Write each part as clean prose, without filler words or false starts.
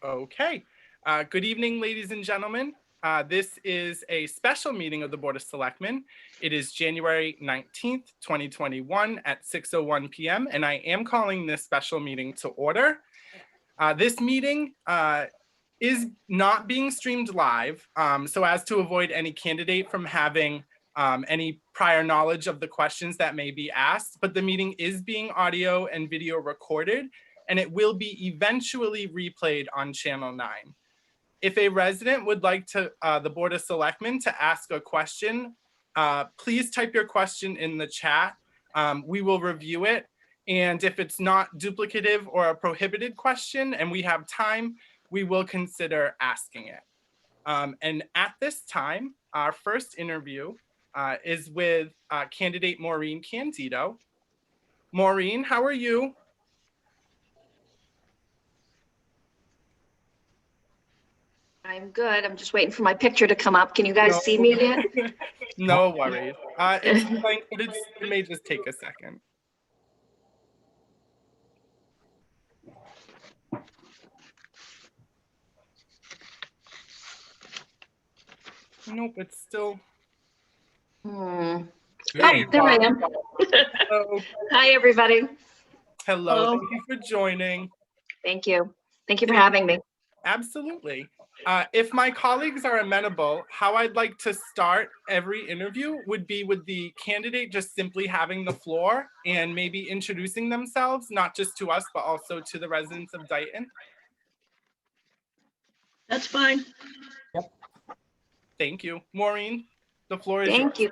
Okay. Good evening, ladies and gentlemen. This is a special meeting of the Board of Selectmen. It is January 19th, 2021 at 6:01 p.m. and I am calling this special meeting to order. This meeting is not being streamed live, so as to avoid any candidate from having any prior knowledge of the questions that may be asked, but the meeting is being audio and video recorded, and it will be eventually replayed on Channel 9. If a resident would like to the Board of Selectmen to ask a question, please type your question in the chat. We will review it. And if it's not duplicative or a prohibited question and we have time, we will consider asking it. And at this time, our first interview is with candidate Maureen Candido. Maureen, how are you? I'm good. I'm just waiting for my picture to come up. Can you guys see me yet? No worries. It may just take a second. Nope, it's still. Oh, there I am. Hi, everybody. Hello. Thank you for joining. Thank you. Thank you for having me. Absolutely. If my colleagues are amenable, how I'd like to start every interview would be with the candidate just simply having the floor and maybe introducing themselves, not just to us, but also to the residents of Dayton. That's fine. Yep. Thank you. Maureen, the floor is yours. Thank you.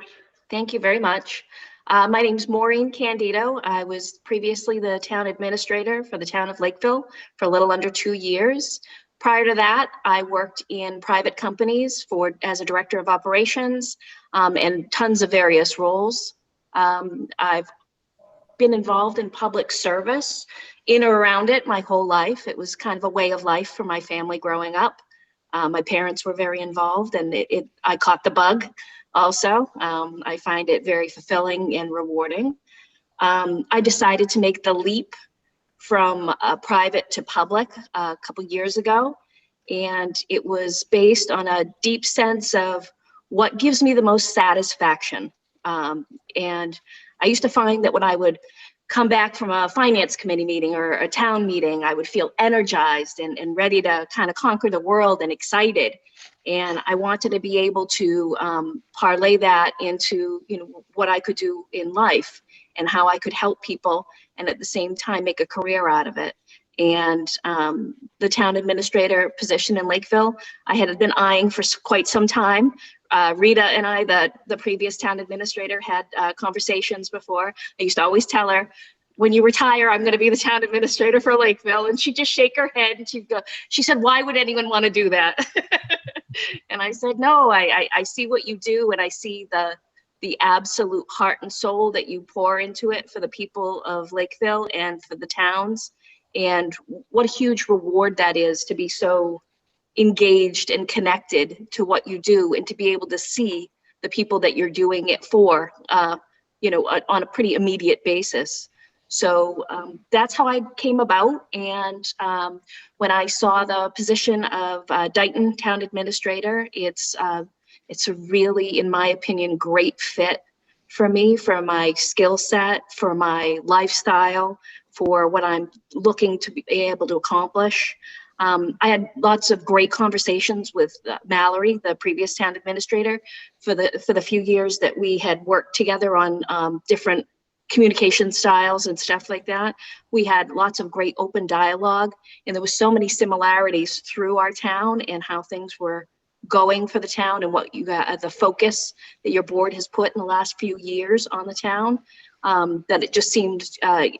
Thank you very much. My name's Maureen Candido. I was previously the town administrator for the town of Lakeville for a little under 2 years. Prior to that, I worked in private companies as a director of operations and tons of various roles. I've been involved in public service in or around it my whole life. It was kind of a way of life for my family growing up. My parents were very involved and I caught the bug also. I find it very fulfilling and rewarding. I decided to make the leap from private to public a couple years ago. And it was based on a deep sense of what gives me the most satisfaction. And I used to find that when I would come back from a finance committee meeting or a town meeting, I would feel energized and ready to kind of conquer the world and excited. And I wanted to be able to parlay that into, what I could do in life and how I could help people and at the same time make a career out of it. And the town administrator position in Lakeville, I had been eyeing for quite some time. Rita and I, the previous town administrator, had conversations before. I used to always tell her, when you retire, I'm going to be the town administrator for Lakeville. And she'd just shake her head and she said, why would anyone want to do that? And I said, no, I see what you do and I see the absolute heart and soul that you pour into it for the people of Lakeville and for the towns. And what a huge reward that is to be so engaged and connected to what you do and to be able to see the people that you're doing it for, on a pretty immediate basis. So that's how I came about. And when I saw the position of Dayton Town Administrator, it's a really, in my opinion, great fit for me, for my skill set, for my lifestyle, for what I'm looking to be able to accomplish. I had lots of great conversations with Mallory, the previous town administrator, for the few years that we had worked together on different communication styles and stuff like that. We had lots of great open dialogue, and there was so many similarities through our town and how things were going for the town and what you got, the focus that your board has put in the last few years on the town, that it just seemed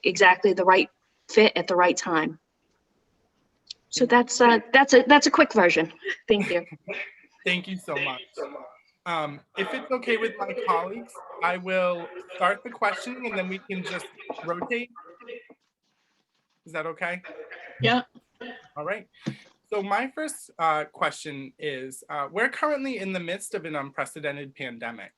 exactly the right fit at the right time. So that's a quick version. Thank you. Thank you so much. If it's okay with my colleagues, I will start the questioning and then we can just rotate. Is that okay? Yeah. All right. So my first question is, we're currently in the midst of an unprecedented pandemic.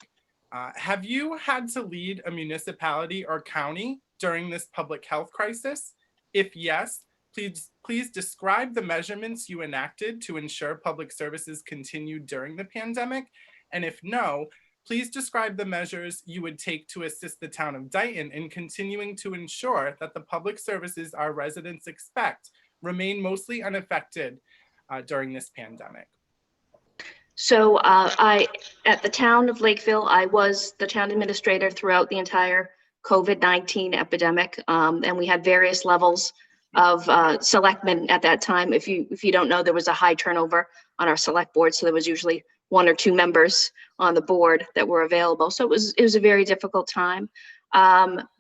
Have you had to lead a municipality or county during this public health crisis? If yes, please describe the measurements you enacted to ensure public services continued during the pandemic. And if no, please describe the measures you would take to assist the town of Dayton in continuing to ensure that the public services our residents expect remain mostly unaffected during this pandemic. So at the town of Lakeville, I was the town administrator throughout the entire COVID-19 epidemic, and we had various levels of selectmen at that time. If you don't know, there was a high turnover on our select board, so there was usually 1 or 2 members on the board that were available. So it was a very difficult time.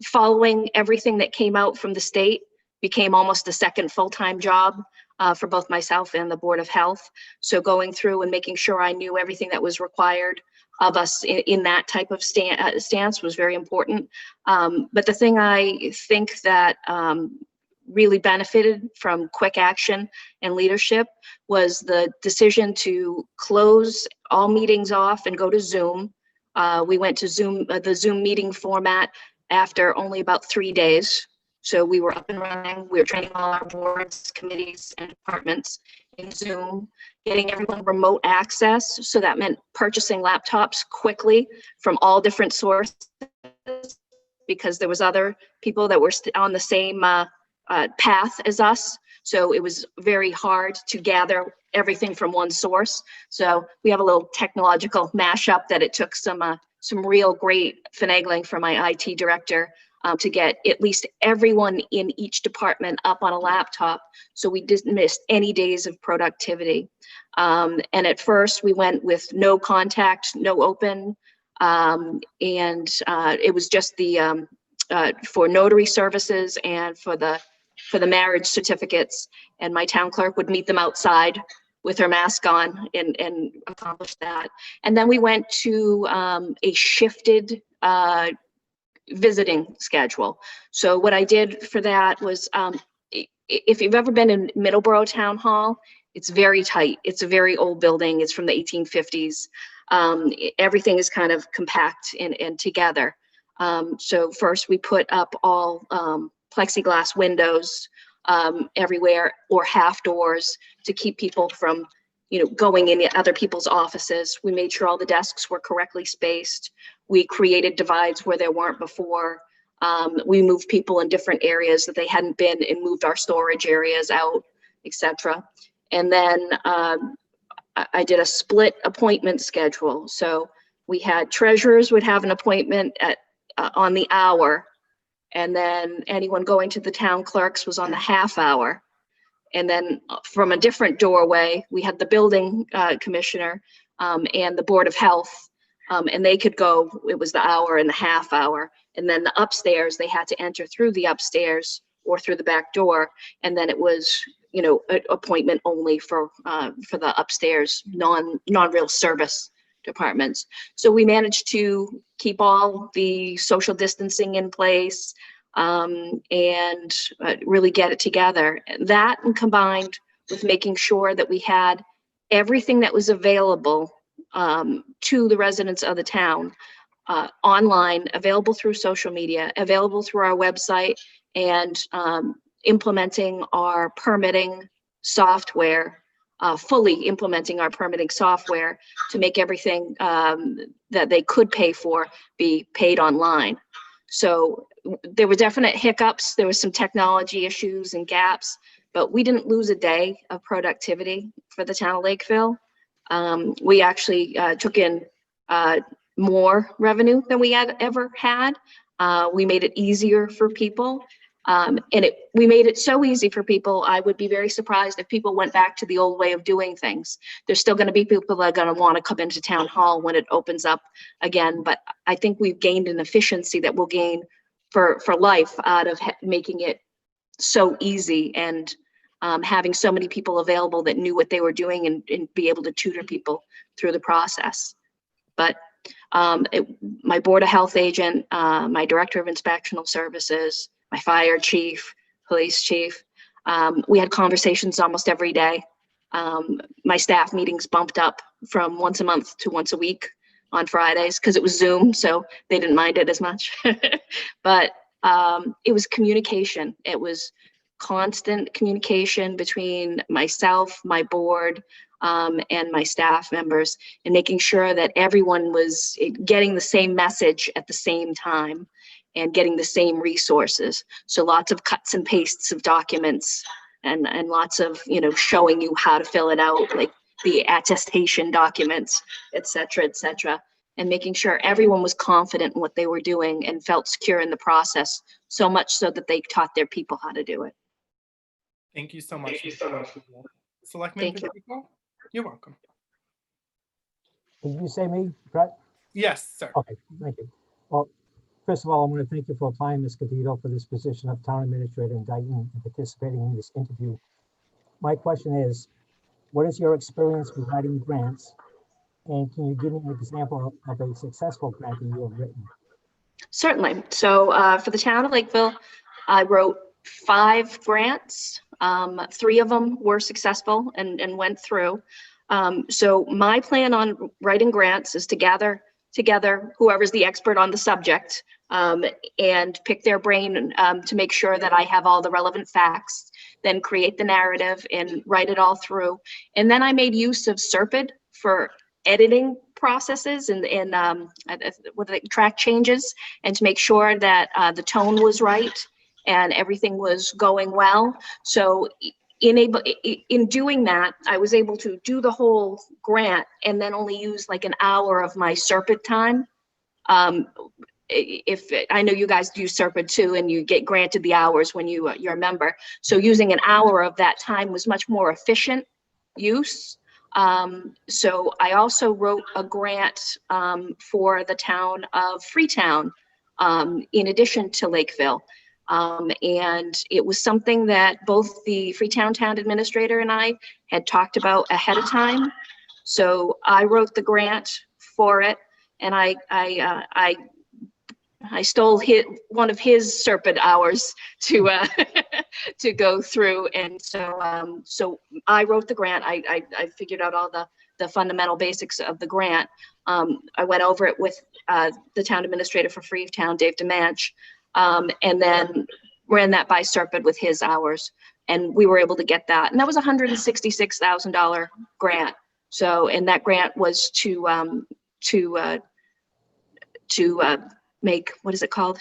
Following everything that came out from the state became almost a second full-time job for both myself and the Board of Health. So going through and making sure I knew everything that was required of us in that type of stance was very important. But the thing I think that really benefited from quick action and leadership was the decision to close all meetings off and go to Zoom. We went to Zoom, the Zoom meeting format after only about 3 days. So we were up and running. We were training all our boards, committees, and departments in Zoom, getting everyone remote access. So that meant purchasing laptops quickly from all different sources, because there was other people that were on the same path as us. So it was very hard to gather everything from one source. So we have a little technological mashup that it took some real great finagling from my IT director to get at least everyone in each department up on a laptop, so we didn't miss any days of productivity. And at first we went with no contact, no open, and it was just the for notary services and for the marriage certificates, and my town clerk would meet them outside with her mask on and accomplish that. And then we went to a shifted visiting schedule. So what I did for that was, if you've ever been in Middleborough Town Hall, it's very tight. It's a very old building. It's from the 1850s. Everything is kind of compact and together. So first we put up all plexiglass windows everywhere, or half doors, to keep people from going in other people's offices. We made sure all the desks were correctly spaced. We created divides where there weren't before. We moved people in different areas that they hadn't been and moved our storage areas out, etc. And then I did a split appointment schedule. So we had treasurers would have an appointment at on the hour, and then anyone going to the town clerks was on the half hour. And then from a different doorway, we had the building commissioner and the Board of Health, and they could go, it was the hour and the half hour. And then the upstairs, they had to enter through the upstairs or through the back door. And then it was, an appointment only for the upstairs, non-real service departments. So we managed to keep all the social distancing in place, and really get it together. That, and combined with making sure that we had everything that was available to the residents of the town, online, available through social media, available through our website, and implementing our permitting software, fully implementing our permitting software to make everything that they could pay for be paid online. So there were definite hiccups. There was some technology issues and gaps, but we didn't lose a day of productivity for the town of Lakeville. We actually took in more revenue than we had ever had. We made it easier for people. And we made it so easy for people, I would be very surprised if people went back to the old way of doing things. There's still going to be people that are going to want to come into town hall when it opens up again, but I think we've gained an efficiency that we'll gain for life out of making it so easy, and having so many people available that knew what they were doing and be able to tutor people through the process. But my Board of Health agent, my Director of Inspectional Services, my fire chief, police chief, we had conversations almost every day. My staff meetings bumped up from once a month to once a week on Fridays, because it was Zoom, so they didn't mind it as much. But it was communication. It was constant communication between myself, my board, and my staff members, and making sure that everyone was getting the same message at the same time and getting the same resources. So lots of cuts and pastes of documents and lots of, you know, showing you how to fill it out, like the attestation documents, et cetera, and making sure everyone was confident in what they were doing and felt secure in the process, so much so that they taught their people how to do it. Thank you so much. Selectman Thank you. Pacheco? You're welcome. Did you say me, Brett? Yes, sir. Okay, thank you. Well, first of all, I want to thank you for applying, Ms. Candido, for this position of Town Administrator in Dayton and participating in this interview. My question is, what is your experience with writing grants? And can you give me an example of a successful grant that you have written? Certainly. So for the town of Lakeville, I wrote 5 grants. 3 of them were successful and went through. So my plan on writing grants is to gather together whoever's the expert on the subject and pick their brain to make sure that I have all the relevant facts, then create the narrative and write it all through. And then I made use of Serpid for editing processes and what the track changes, and to make sure that the tone was right and everything was going well. So in doing that, I was able to do the whole grant and then only use like an hour of my Serpid time. If I know you guys do Serpid too, and you get granted the hours when you're a member. So using an hour of that time was much more efficient use. So I also wrote a grant for the town of Freetown in addition to Lakeville. And it was something that both the Freetown Town Administrator and I had talked about ahead of time. So I wrote the grant for it, and I stole one of his Serpid hours to to go through, and so so I wrote the grant. I figured out all the fundamental basics of the grant. I went over it with the town administrator for Freetown, Dave DeManch, and then ran that by Serpid with his hours, and we were able to get that. And that was a $166,000 grant. So, and that grant was to make, what is it called?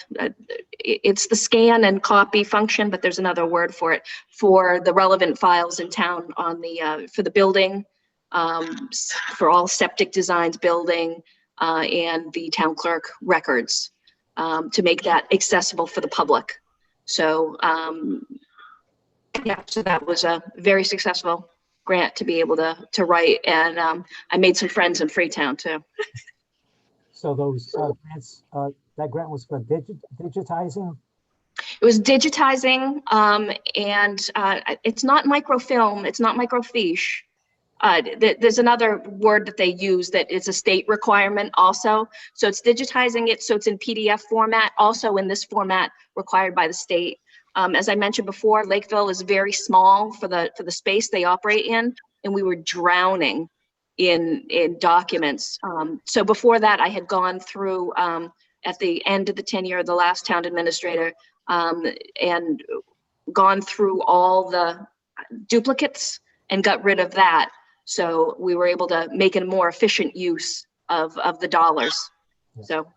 It's the scan and copy function, but there's another word for it, for the relevant files in town on the, for the building, for all septic designs, building, and the town clerk records, to make that accessible for the public. So, yeah, so that was a very successful grant to be able to write. And I made some friends in Freetown too. So those grants, that grant was for digitizing? It was digitizing, and it's not microfilm, it's not microfiche. There's another word that they use that is a state requirement also. So it's digitizing it, so it's in PDF format, also in this format required by the state. As I mentioned before, Lakeville is very small for the space they operate in, and we were drowning in documents. So before that, I had gone through at the end of the tenure of the last town administrator, and gone through all the duplicates and got rid of that. So we were able to make a more efficient use of the dollars. Yes. So.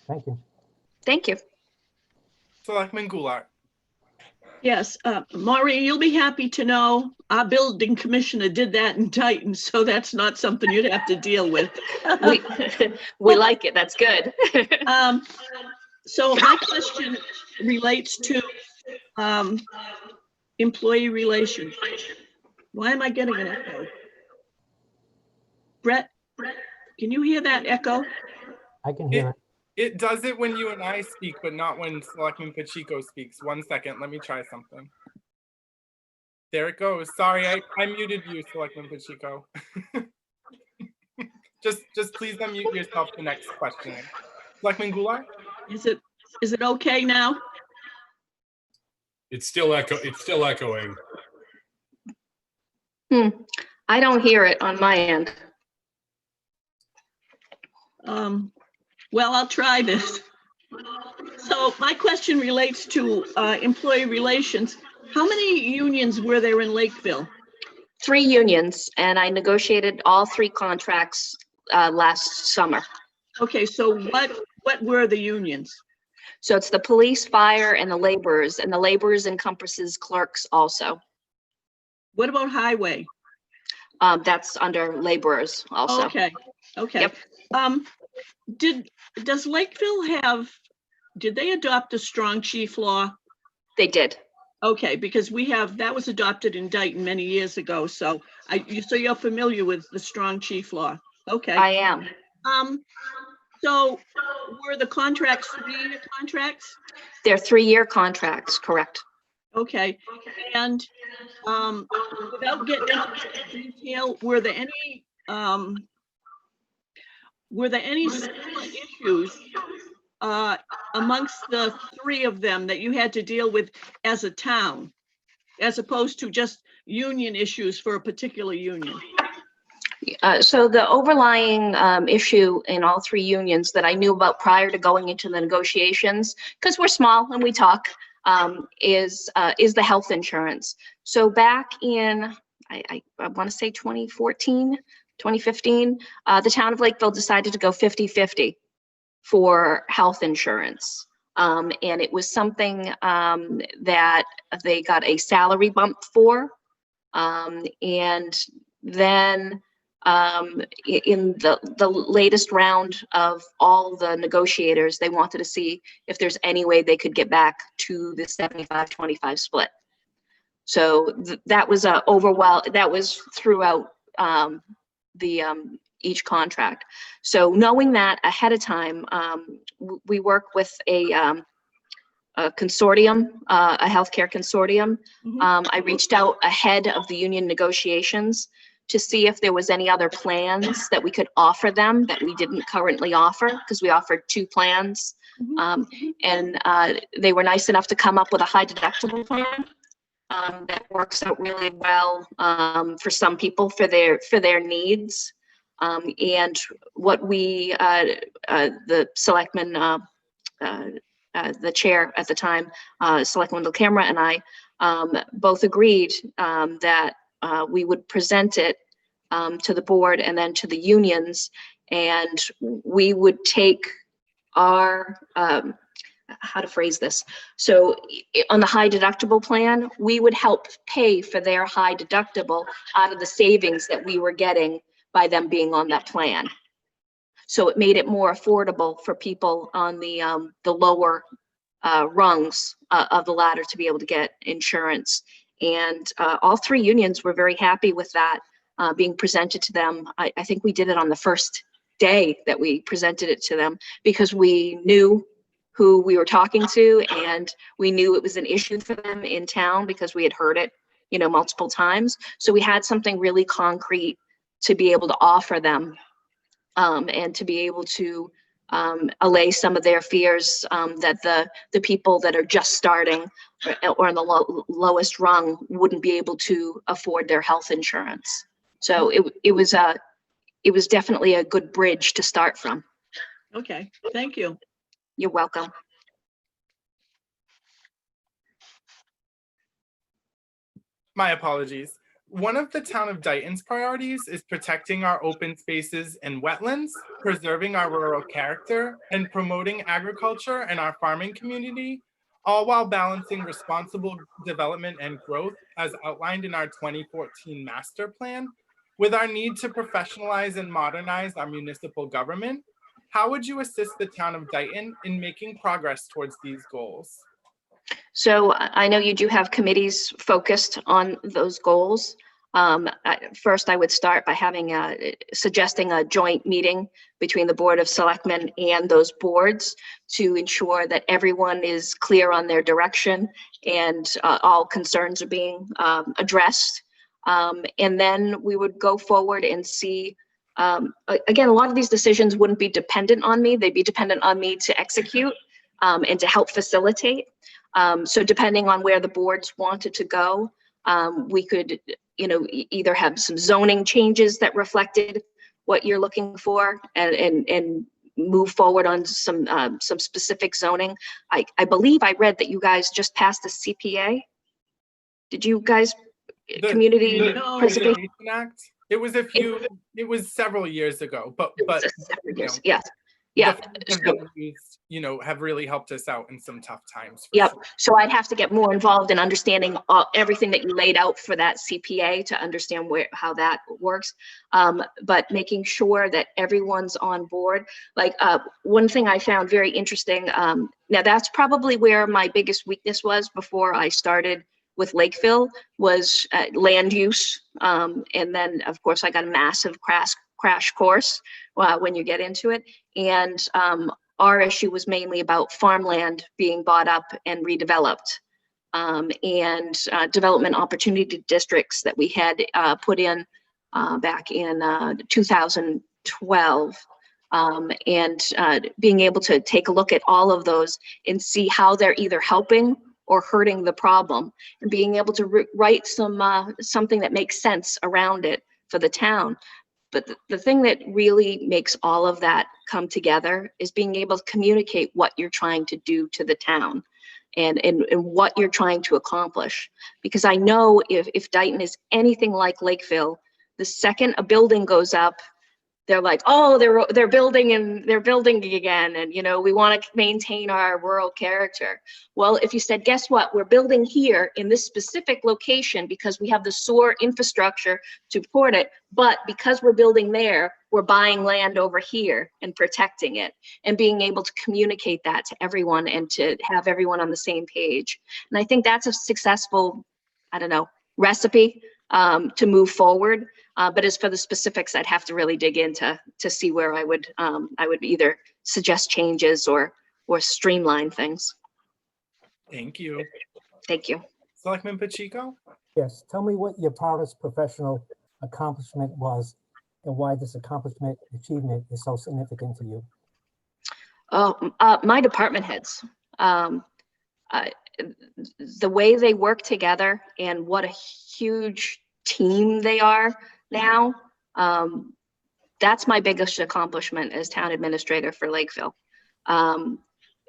Thank you. Thank you. Selectman Goulart. Yes, Maureen, you'll be happy to know our building commissioner did that in Dayton, so that's not something you'd have to deal with. We like it. That's good. So my question relates to employee relations. Why am I getting an echo? Brett, can you hear that echo? I can hear it. It does it when you and I speak, but not when Selectman Pacheco speaks. 1 second, let me try something. There it goes. Sorry, I muted you, Selectman Pacheco. just please unmute yourself the next question. Selectman Goulart? Is it okay now? It's still echoing. I don't hear it on my end. Well, I'll try this. So my question relates to employee relations. How many unions were there in Lakeville? 3 unions, and I negotiated all 3 contracts last summer. Okay, so what were the unions? So it's the police, fire, and the laborers, and the laborers encompasses clerks also. What about highway? That's under laborers also. Okay, okay. Yep. Does Lakeville did they adopt a strong chief law? They did. Okay, because that was adopted in Dayton many years ago, so you're familiar with the strong chief law. Okay. I am. So were the contracts 3-year contracts? They're 3-year contracts, correct. Okay, and without getting into detail, were there any similar issues amongst the 3 of them that you had to deal with as a town, as opposed to just union issues for a particular union? So the overlying issue in all 3 unions that I knew about prior to going into the negotiations, because we're small and we talk, is the health insurance. So back in, I want to say 2014, 2015, the town of Lakeville decided to go 50-50 for health insurance. And it was something that they got a salary bump for. And then in the latest round of all the negotiators, they wanted to see if there's any way they could get back to the 75-25 split. So that was that was throughout each contract. So knowing that ahead of time, we work with a consortium, a healthcare consortium. Mhm. I reached out ahead of the union negotiations to see if there was any other plans that we could offer them that we didn't currently offer, because we offered 2 plans. Mhm. And they were nice enough to come up with a high deductible plan that works out really well for some people for their needs. And what we, the selectmen, the chair at the time, Selectman Camera and I both agreed that we would present it to the board and then to the unions, and we would take our, how to phrase this. So on the high deductible plan, we would help pay for their high deductible out of the savings that we were getting by them being on that plan. So it made it more affordable for people on the lower rungs of the ladder to be able to get insurance. And all 3 unions were very happy with that being presented to them. I think we did it on the first day that we presented it to them, because we knew who we were talking to, and we knew it was an issue for them in town because we had heard it, multiple times. So we had something really concrete to be able to offer them, and to be able to allay some of their fears that the people that are just starting or on the lowest rung wouldn't be able to afford their health insurance. So it was definitely a good bridge to start from. Okay, thank you. You're welcome. My apologies. One of the town of Dayton's priorities is protecting our open spaces and wetlands, preserving our rural character, and promoting agriculture and our farming community, all while balancing responsible development and growth as outlined in our 2014 master plan. With our need to professionalize and modernize our municipal government, how would you assist the town of Dayton in making progress towards these goals? So I know you do have committees focused on those goals. First, I would start by suggesting a joint meeting between the Board of Selectmen and those boards to ensure that everyone is clear on their direction and all concerns are being addressed. And then we would go forward and see, again, a lot of these decisions wouldn't be dependent on me. They'd be dependent on me to execute and to help facilitate. So depending on where the boards wanted to go, we could, either have some zoning changes that reflected what you're looking for and move forward on some specific zoning. I believe I read that you guys just passed a CPA. Did you guys, community No. preservation? Act? It was it was several years ago, but Several years, know, yes. Yeah. the funds have been used, have really helped us out in some tough times. For Yep. sure. So I'd have to get more involved in understanding everything that you laid out for that CPA to understand how that works. But making sure that everyone's on board. Like one thing I found very interesting. Now that's probably where my biggest weakness was before I started with Lakeville, was land use. And then of course I got a massive crash course when you get into it. And our issue was mainly about farmland being bought up and redeveloped, and development opportunity districts that we had put in back in 2012. And being able to take a look at all of those and see how they're either helping or hurting the problem, and being able to write something that makes sense around it for the town. But the thing that really makes all of that come together is being able to communicate what you're trying to do to the town and what you're trying to accomplish. Because I know if Dayton is anything like Lakeville, the second a building goes up, they're like, oh, they're building and they're building again. And, we want to maintain our rural character. Well, if you said, guess what, we're building here in this specific location because we have the sewer infrastructure to support it. But because we're building there, we're buying land over here and protecting it, and being able to communicate that to everyone and to have everyone on the same page. And I think that's a successful, recipe to move forward. But as for the specifics, I'd have to really dig into to see where I would either suggest changes or streamline things. Thank you. Thank you. Selectman Pacheco? Yes, tell me what your proudest professional accomplishment was and why this achievement is so significant to you. My department heads. The way they work together and what a huge team they are now. That's my biggest accomplishment as town administrator for Lakeville.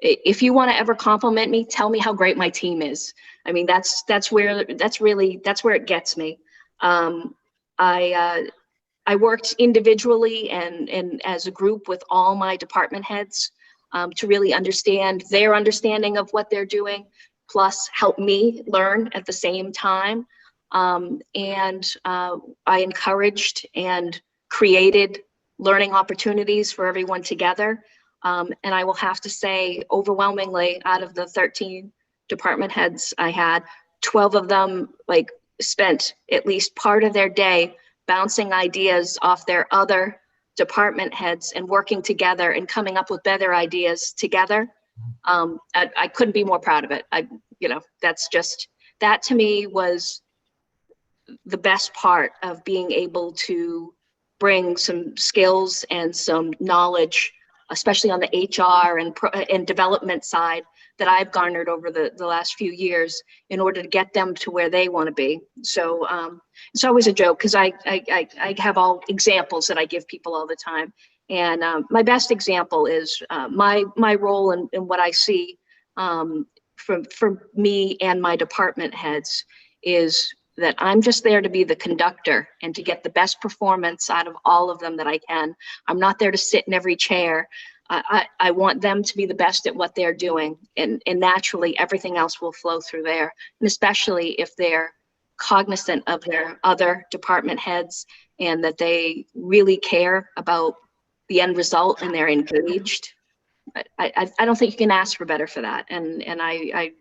If you want to ever compliment me, tell me how great my team is. I mean, that's where it gets me. I worked individually and as a group with all my department heads to really understand their understanding of what they're doing, plus help me learn at the same time. And I encouraged and created learning opportunities for everyone together. And I will have to say, overwhelmingly, out of the 13 department heads I had, 12 of them spent at least part of their day bouncing ideas off their other department heads and working together and coming up with better ideas together. I couldn't be more proud of it. That to me was the best part of being able to bring some skills and some knowledge, especially on the HR and development side, that I've garnered over the last few years in order to get them to where they want to be. So it's always a joke because I have all examples that I give people all the time. And my best example is my role in what I see from me and my department heads is that I'm just there to be the conductor and to get the best performance out of all of them that I can. I'm not there to sit in every chair. I want them to be the best at what they're doing, and naturally everything else will flow through there, and especially if they're cognizant of their other department heads and that they really care about the end result and they're engaged. I don't think you can ask for better for that, and I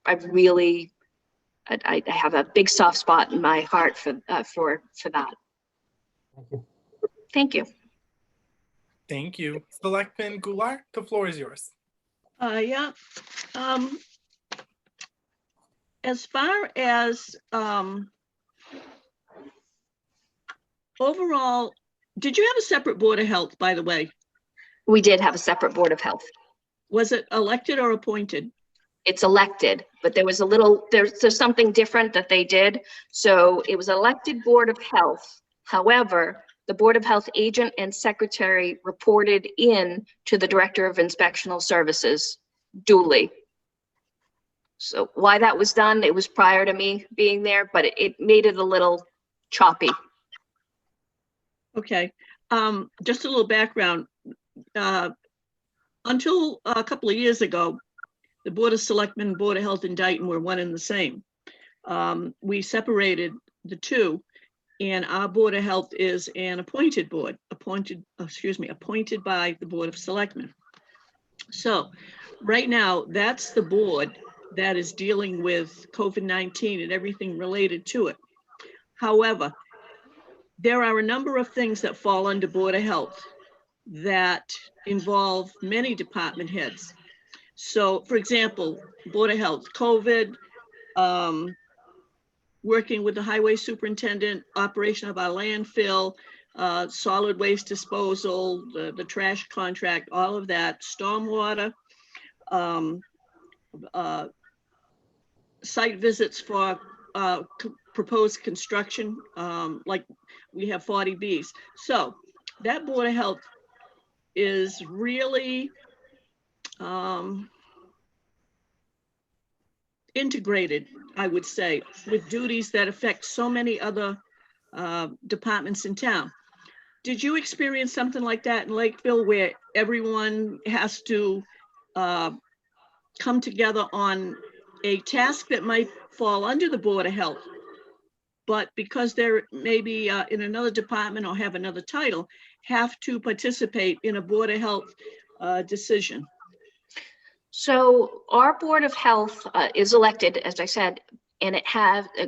really have a big soft spot in my heart for that. Thank you. Thank you. Thank you. Selectman Goulart, the floor is yours. Yeah. As far as overall, did you have a separate Board of Health, by the way? We did have a separate Board of Health. Was it elected or appointed? It's elected, but there was there's something different that they did. So it was elected Board of Health. However, the Board of Health agent and secretary reported in to the Director of Inspectional Services duly. So why that was done, it was prior to me being there, but it made it a little choppy. Okay, just a little background. Until a couple of years ago, the Board of Selectmen, Board of Health in Dayton were one and the same. We separated the two, and our Board of Health is an appointed board, appointed by the Board of Selectmen. So right now, that's the board that is dealing with COVID-19 and everything related to it. However, there are a number of things that fall under Board of Health that involve many department heads. So, for example, Board of Health, COVID, working with the highway superintendent, operation of our landfill, solid waste disposal, the trash contract, all of that, stormwater, site visits for proposed construction, like we have 40Bs. So that Board of Health is really integrated, I would say, with duties that affect so many other departments in town. Did you experience something like that in Lakeville, where everyone has to come together on a task that might fall under the Board of Health, but because they're maybe in another department or have another title, have to participate in a Board of Health decision? So our Board of Health is elected, as I said, and it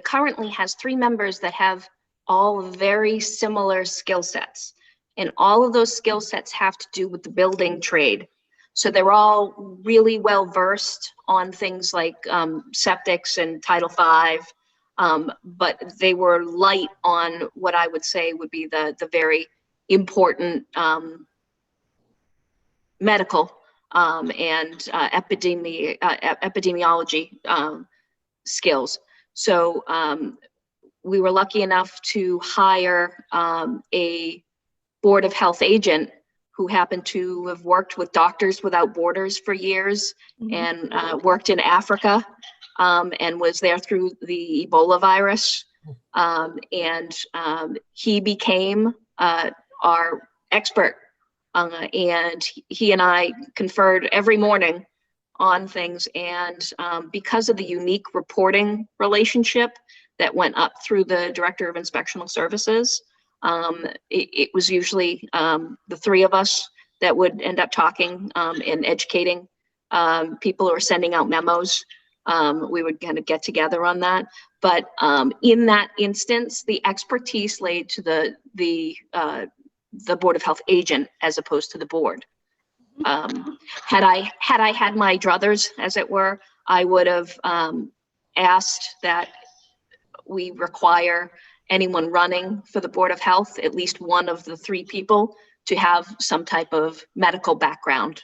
currently has 3 members that have all very similar skill sets. And all of those skill sets have to do with the building trade. So they're all really well versed on things like septics and Title V, but they were light on what I would say would be the very important medical and epidemiology skills. So we were lucky enough to hire a Board of Health agent who happened to have worked with Doctors Without Borders for years, and worked in Africa, and was there through the Ebola virus. And he became our expert. And he and I conferred every morning on things. And because of the unique reporting relationship that went up through the Director of Inspectional Services, it was usually the 3 of us that would end up talking and educating people who are sending out memos. We would kind of get together on that. But in that instance, the expertise laid to the Board of Health agent as opposed to the board. Had I had my druthers, as it were, I would have asked that we require anyone running for the Board of Health, at least one of the 3 people, to have some type of medical background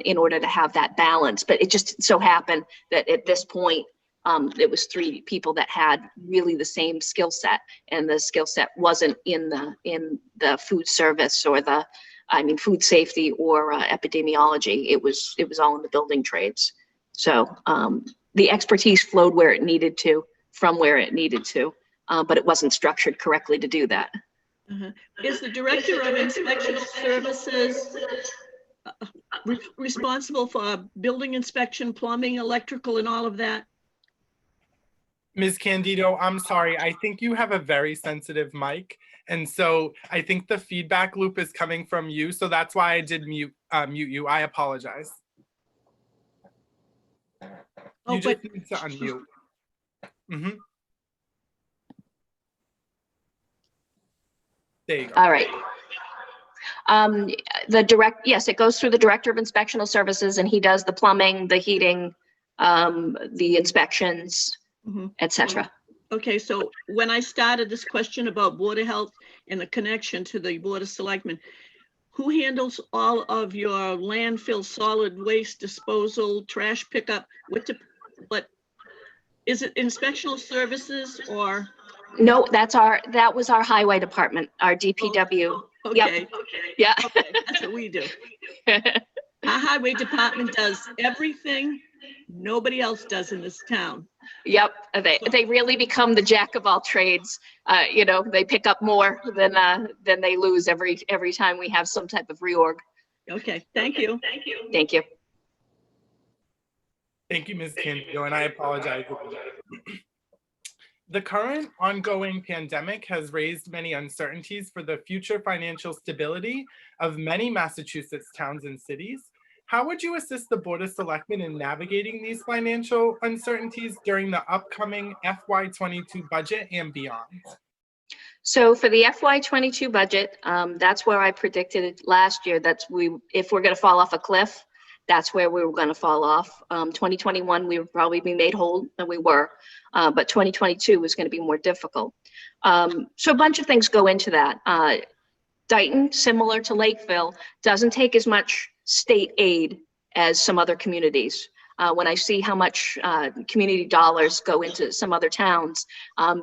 in order to have that balance. But it just so happened that at this point, it was 3 people that had really the same skill set, and the skill set wasn't in the food service or food safety or epidemiology. It was all in the building trades. So the expertise flowed where it needed to, from where it needed to, but it wasn't structured correctly to do that. Is the Director of Inspectional Services responsible for building inspection, plumbing, electrical, and all of that? Ms. Candido, I'm sorry. I think you have a very sensitive mic. And so I think the feedback loop is coming from you. So that's why I did mute you. I apologize. You just need to unmute. There you go. All right. Yes, it goes through the Director of Inspectional Services, and he does the plumbing, the heating, the inspections, etc. Okay, so when I started this question about Board of Health and the connection to the Board of Selectmen, who handles all of your landfill, solid waste disposal, trash pickup? What is it, Inspectional Services or? No, that was our highway department, our DPW. Okay, Yeah. okay, that's what we do. Our highway department does everything nobody else does in this town. Yep, they really become the jack of all trades. You know, they pick up more than they lose every time we have some type of reorg. Okay, thank you. Thank you. Thank you, Ms. Candido, and I apologize. The current ongoing pandemic has raised many uncertainties for the future financial stability of many Massachusetts towns and cities. How would you assist the Board of Selectmen in navigating these financial uncertainties during the upcoming FY22 budget and beyond? So for the FY22 budget, that's where I predicted it last year. If we're going to fall off a cliff, that's where we were going to fall off. 2021, we would probably be made whole, and we were, but 2022 was going to be more difficult. So a bunch of things go into that. Dayton, similar to Lakeville, doesn't take as much state aid as some other communities. When I see how much community dollars go into some other towns,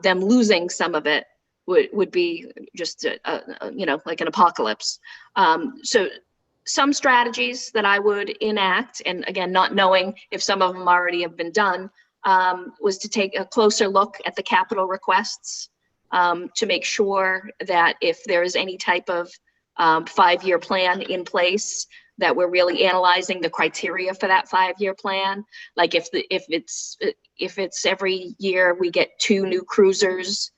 them losing some of it would be just, you know, like an apocalypse. So some strategies that I would enact, and again, not knowing if some of them already have been done, was to take a closer look at the capital requests to make sure that if there is any type of 5-year plan in place, that we're really analyzing the criteria for that 5-year plan. Like if it's every year we get 2 new cruisers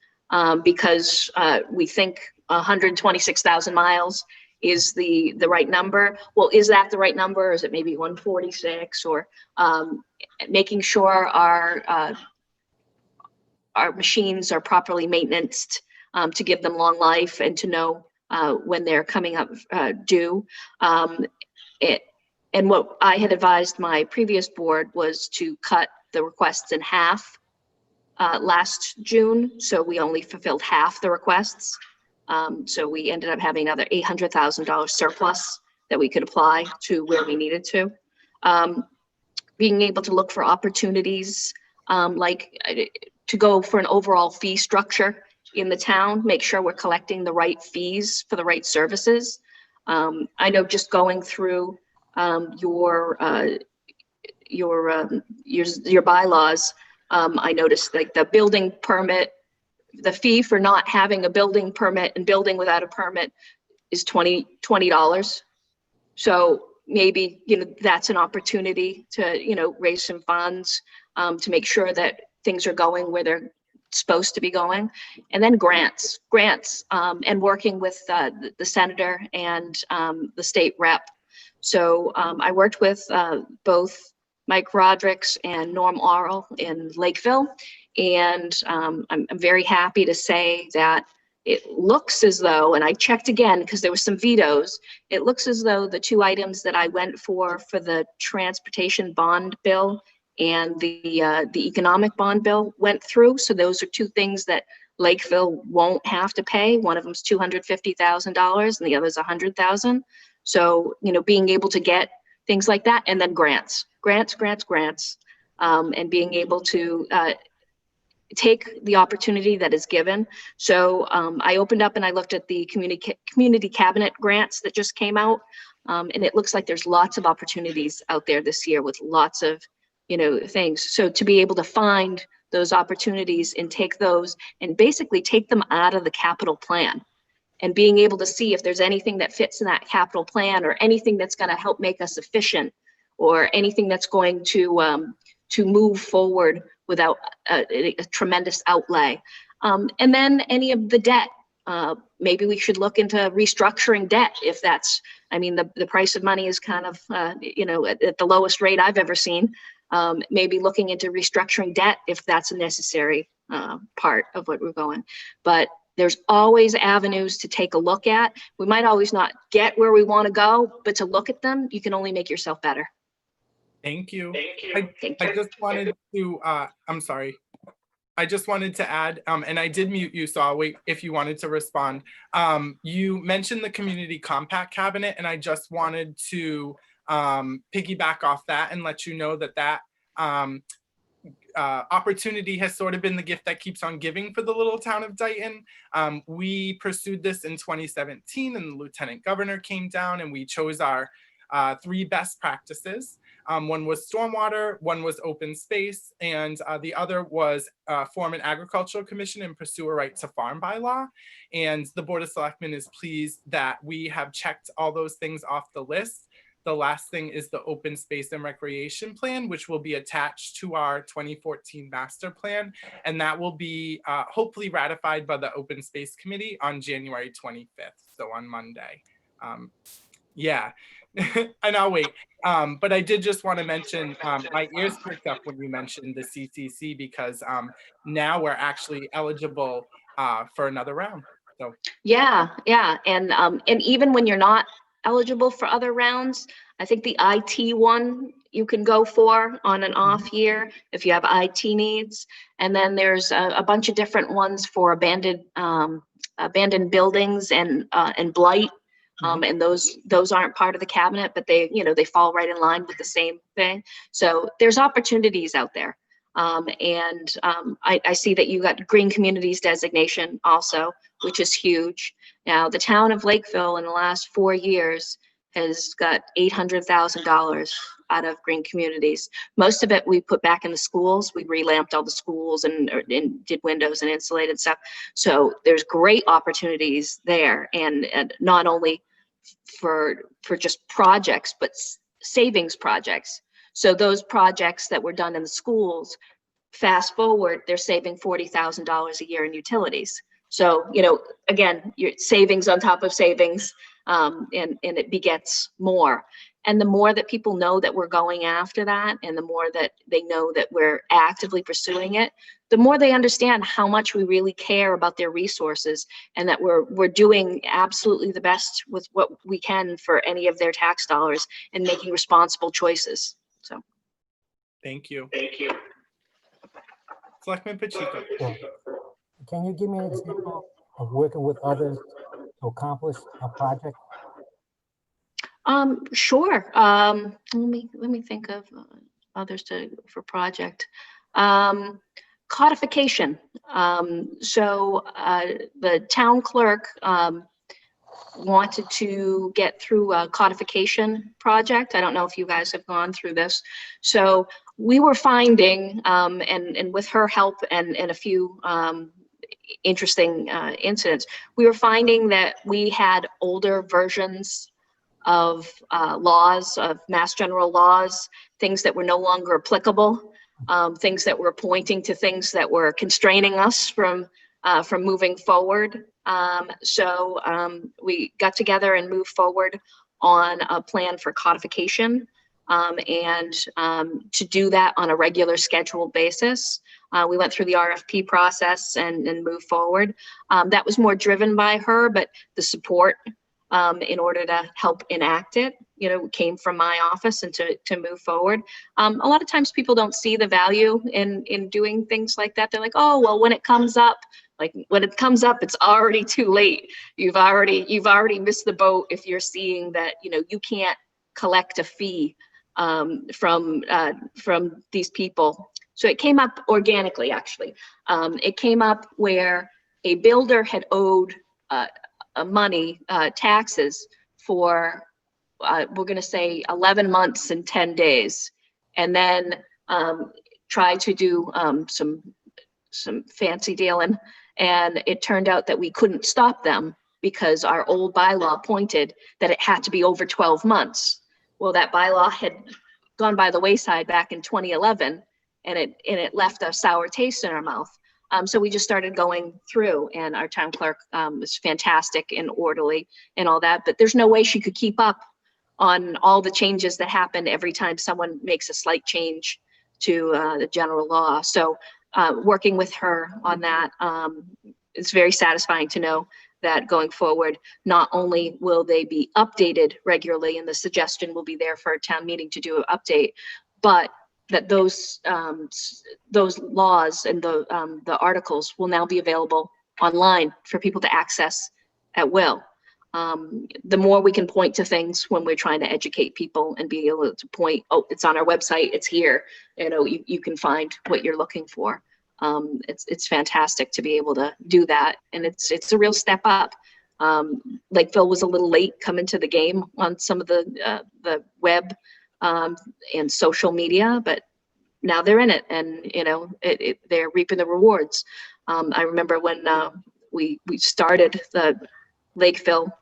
because we think 126,000 miles is the right number. Well, is that the right number? Or is it maybe 146? Or making sure our machines are properly maintained to give them long life and to know when they're coming up due. And what I had advised my previous board was to cut the requests in half last June. So we only fulfilled half the requests. So we ended up having another $800,000 surplus that we could apply to where we needed to. Being able to look for opportunities like to go for an overall fee structure in the town, make sure we're collecting the right fees for the right services. I know just going through your bylaws, I noticed like the building permit, the fee for not having a building permit and building without a permit is $20. So maybe, you know, that's an opportunity to, you know, raise some funds to make sure that things are going where they're supposed to be going. And then grants, and working with the senator and the state rep. So I worked with both Mike Rodricks and Norm Aurel in Lakeville. And I'm very happy to say that it looks as though, and I checked again because there were some vetoes, it looks as though the 2 items that I went for the transportation bond bill and the economic bond bill went through. So those are 2 things that Lakeville won't have to pay. One of them is $250,000 and the other is $100,000. So, you know, being able to get things like that, and then grants, and being able to take the opportunity that is given. So I opened up and I looked at the community cabinet grants that just came out. And it looks like there's lots of opportunities out there this year with lots of, you know, things. So to be able to find those opportunities and take those and basically take them out of the capital plan, and being able to see if there's anything that fits in that capital plan or anything that's going to help make us efficient or anything that's going to move forward without a tremendous outlay. And then any of the debt, maybe we should look into restructuring debt if that's, I mean, the price of money is kind of, you know, at the lowest rate I've ever seen. Maybe looking into restructuring debt if that's a necessary part of what we're going. But there's always avenues to take a look at. We might always not get where we want to go, but to look at them, you can only make yourself better. Thank you. Thank you. I just wanted to, I'm sorry. I just wanted to add, and I did mute you, so I'll wait if you wanted to respond. You mentioned the community compact cabinet, and I just wanted to piggyback off that and let you know that opportunity has sort of been the gift that keeps on giving for the little town of Dayton. We pursued this in 2017, and the Lieutenant Governor came down, and we chose our 3 best practices. One was stormwater, one was open space, and the other was form an agricultural commission and pursue a right to farm bylaw. And the Board of Selectmen is pleased that we have checked all those things off the list. The last thing is the open space and recreation plan, which will be attached to our 2014 master plan. And that will be hopefully ratified by the Open Space Committee on January 25th, so on Monday. Yeah, and I'll wait. But I did just want to mention, my ears perked up when you mentioned the CCC, because now we're actually eligible for another round. So Yeah, and even when you're not eligible for other rounds, I think the IT one you can go for on an off year if you have IT needs. And then there's a bunch of different ones for abandoned buildings and blight. And those aren't part of the cabinet, but they, they fall right in line with the same thing. So there's opportunities out there. I see that you got Green Communities designation also, which is huge. Now, the town of Lakeville in the last 4 years has got $800,000 out of Green Communities. Most of it we put back in the schools. We relamped all the schools and did windows and insulated stuff. So there's great opportunities there, and not only for just projects, but savings projects. So those projects that were done in the schools, fast forward, they're saving $40,000 a year in utilities. So, again, your savings on top of savings, and it begets more. And the more that people know that we're going after that, and the more that they know that we're actively pursuing it, the more they understand how much we really care about their resources, and that we're doing absolutely the best with what we can for any of their tax dollars and making responsible choices. So. thank you. Selectman Pacheco. Yeah. Can you give me an example of working with others to accomplish a project? Sure. Let me think of others for project. Codification. So the town clerk wanted to get through a codification project. I don't know if you guys have gone through this. So we were finding, and with her help and a few interesting incidents, we were finding that we had older versions of laws, of mass general laws, things that were no longer applicable, things that were pointing to things that were constraining us from moving forward. So we got together and moved forward on a plan for codification, and to do that on a regular scheduled basis. We went through the RFP process and moved forward. That was more driven by her, but the support in order to help enact it, came from my office, and to move forward. A lot of times people don't see the value in doing things like that. They're like, oh, well, when it comes up, it's already too late. You've already missed the boat if you're seeing that, you can't collect a fee from these people. So it came up organically, actually. It came up where a builder had owed money, taxes for, we're going to say 11 months and 10 days, and then tried to do some fancy dealing. And it turned out that we couldn't stop them because our old bylaw pointed that it had to be over 12 months. Well, that bylaw had gone by the wayside back in 2011, and it left a sour taste in our mouth. So we just started going through, and our town clerk was fantastic and orderly and all that, but there's no way she could keep up on all the changes that happen every time someone makes a slight change to the general law. So working with her on that, it's very satisfying to know that going forward, not only will they be updated regularly, and the suggestion will be there for a town meeting to do an update, but that those laws and the articles will now be available online for people to access at will. the more we can point to things when we're trying to educate people and be able to point, oh, it's on our website, it's here, you know, you can find what you're looking for. It's fantastic to be able to do that, and it's a real step up. Lakeville was a little late coming to the game on some of the web and social media, but now they're in it, and you know, they're reaping the rewards. I remember when we started the Lakeville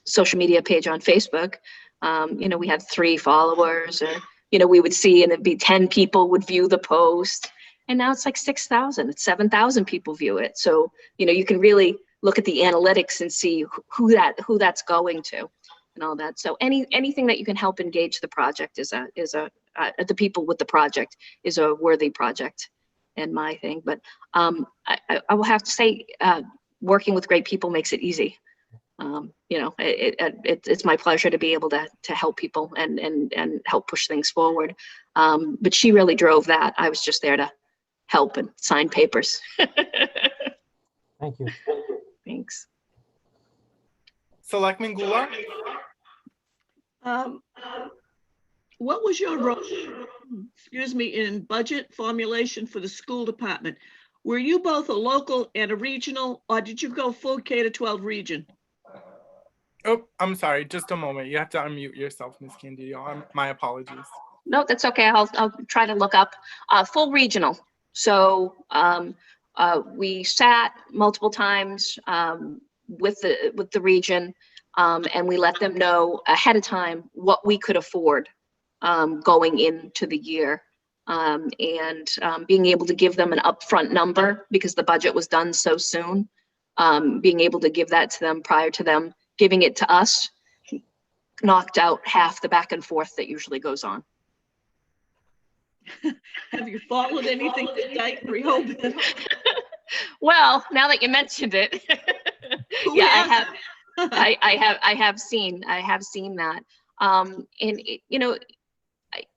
social media page on Facebook. You know, we had 3 followers, or you know, we would see, and it'd be 10 people would view the post, and now it's like 6,000. It's 7,000 people view it. So you know, you can really look at the analytics and see who that's going to, and all that. So anything that you can help engage the project the people with the project is a worthy project, in my thing. But I will have to say, working with great people makes it easy. You know, it's my pleasure to be able to help people and help push things forward. But she really drove that. I was just there to help and sign papers. Thank you. Thanks. Selectman Goulart? What was your role, excuse me, in budget formulation for the school department? Were you both a local and a regional, or did you go full K-12 region? Oh, I'm sorry. Just a moment. You have to unmute yourself, Ms. Candido. My apologies. No, that's okay. I'll try to look up full regional. So we sat multiple times with the region, and we let them know ahead of time what we could afford going into the year, and being able to give them an upfront number because the budget was done so soon. Being able to give that to them prior to them giving it to us knocked out half the back and forth that usually goes on. Have you followed anything that Dayton Rehoboth? Well, now that you mentioned it, yeah, I have seen that. And you know,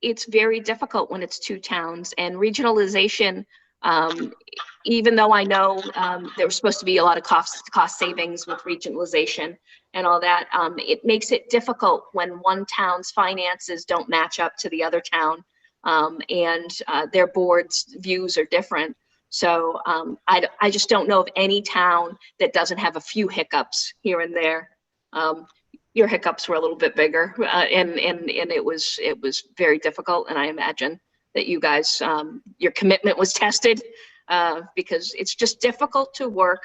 it's very difficult when it's 2 towns, and regionalization, even though I know there was supposed to be a lot of cost savings with regionalization and all that, it makes it difficult when one town's finances don't match up to the other town, and their board's views are different. So I just don't know of any town that doesn't have a few hiccups here and there. Your hiccups were a little bit bigger, and it was very difficult. And I imagine that you guys, your commitment was tested, because it's just difficult to work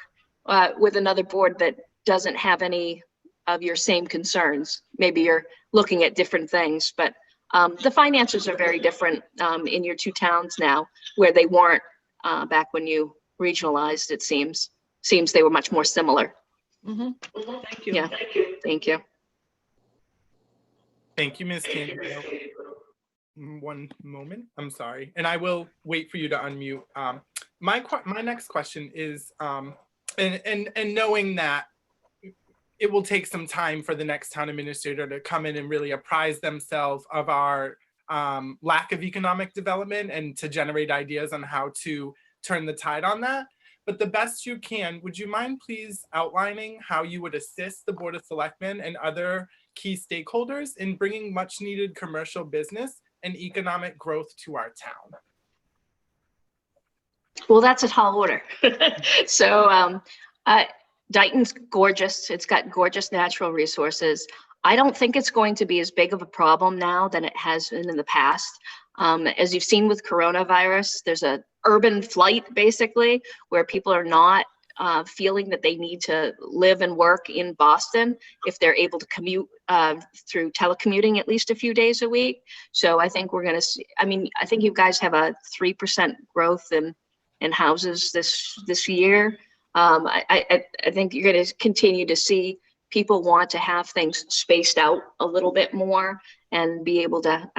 with another board that doesn't have any of your same concerns. Maybe you're looking at different things, but the finances are very different in your 2 towns now, where they weren't back when you regionalized. It seems they were much more similar. Mm-hmm. Thank you. Yeah, thank you. Thank you, Ms. Candido. One moment. I'm sorry. And I will wait for you to unmute. My next question is, and knowing that it will take some time for the next town administrator to come in and really apprise themselves of our lack of economic development and to generate ideas on how to turn the tide on that. But the best you can, would you mind please outlining how you would assist the Board of Selectmen and other key stakeholders in bringing much needed commercial business and economic growth to our town? Well, that's a tall order. So Dayton's gorgeous. It's got gorgeous natural resources. I don't think it's going to be as big of a problem now than it has been in the past. As you've seen with coronavirus, there's a urban flight basically where people are not feeling that they need to live and work in Boston if they're able to commute through telecommuting at least a few days a week. So I think we're going to see, I mean, I think you guys have a 3% growth in houses this year. I think you're going to continue to see people want to have things spaced out a little bit more and be able to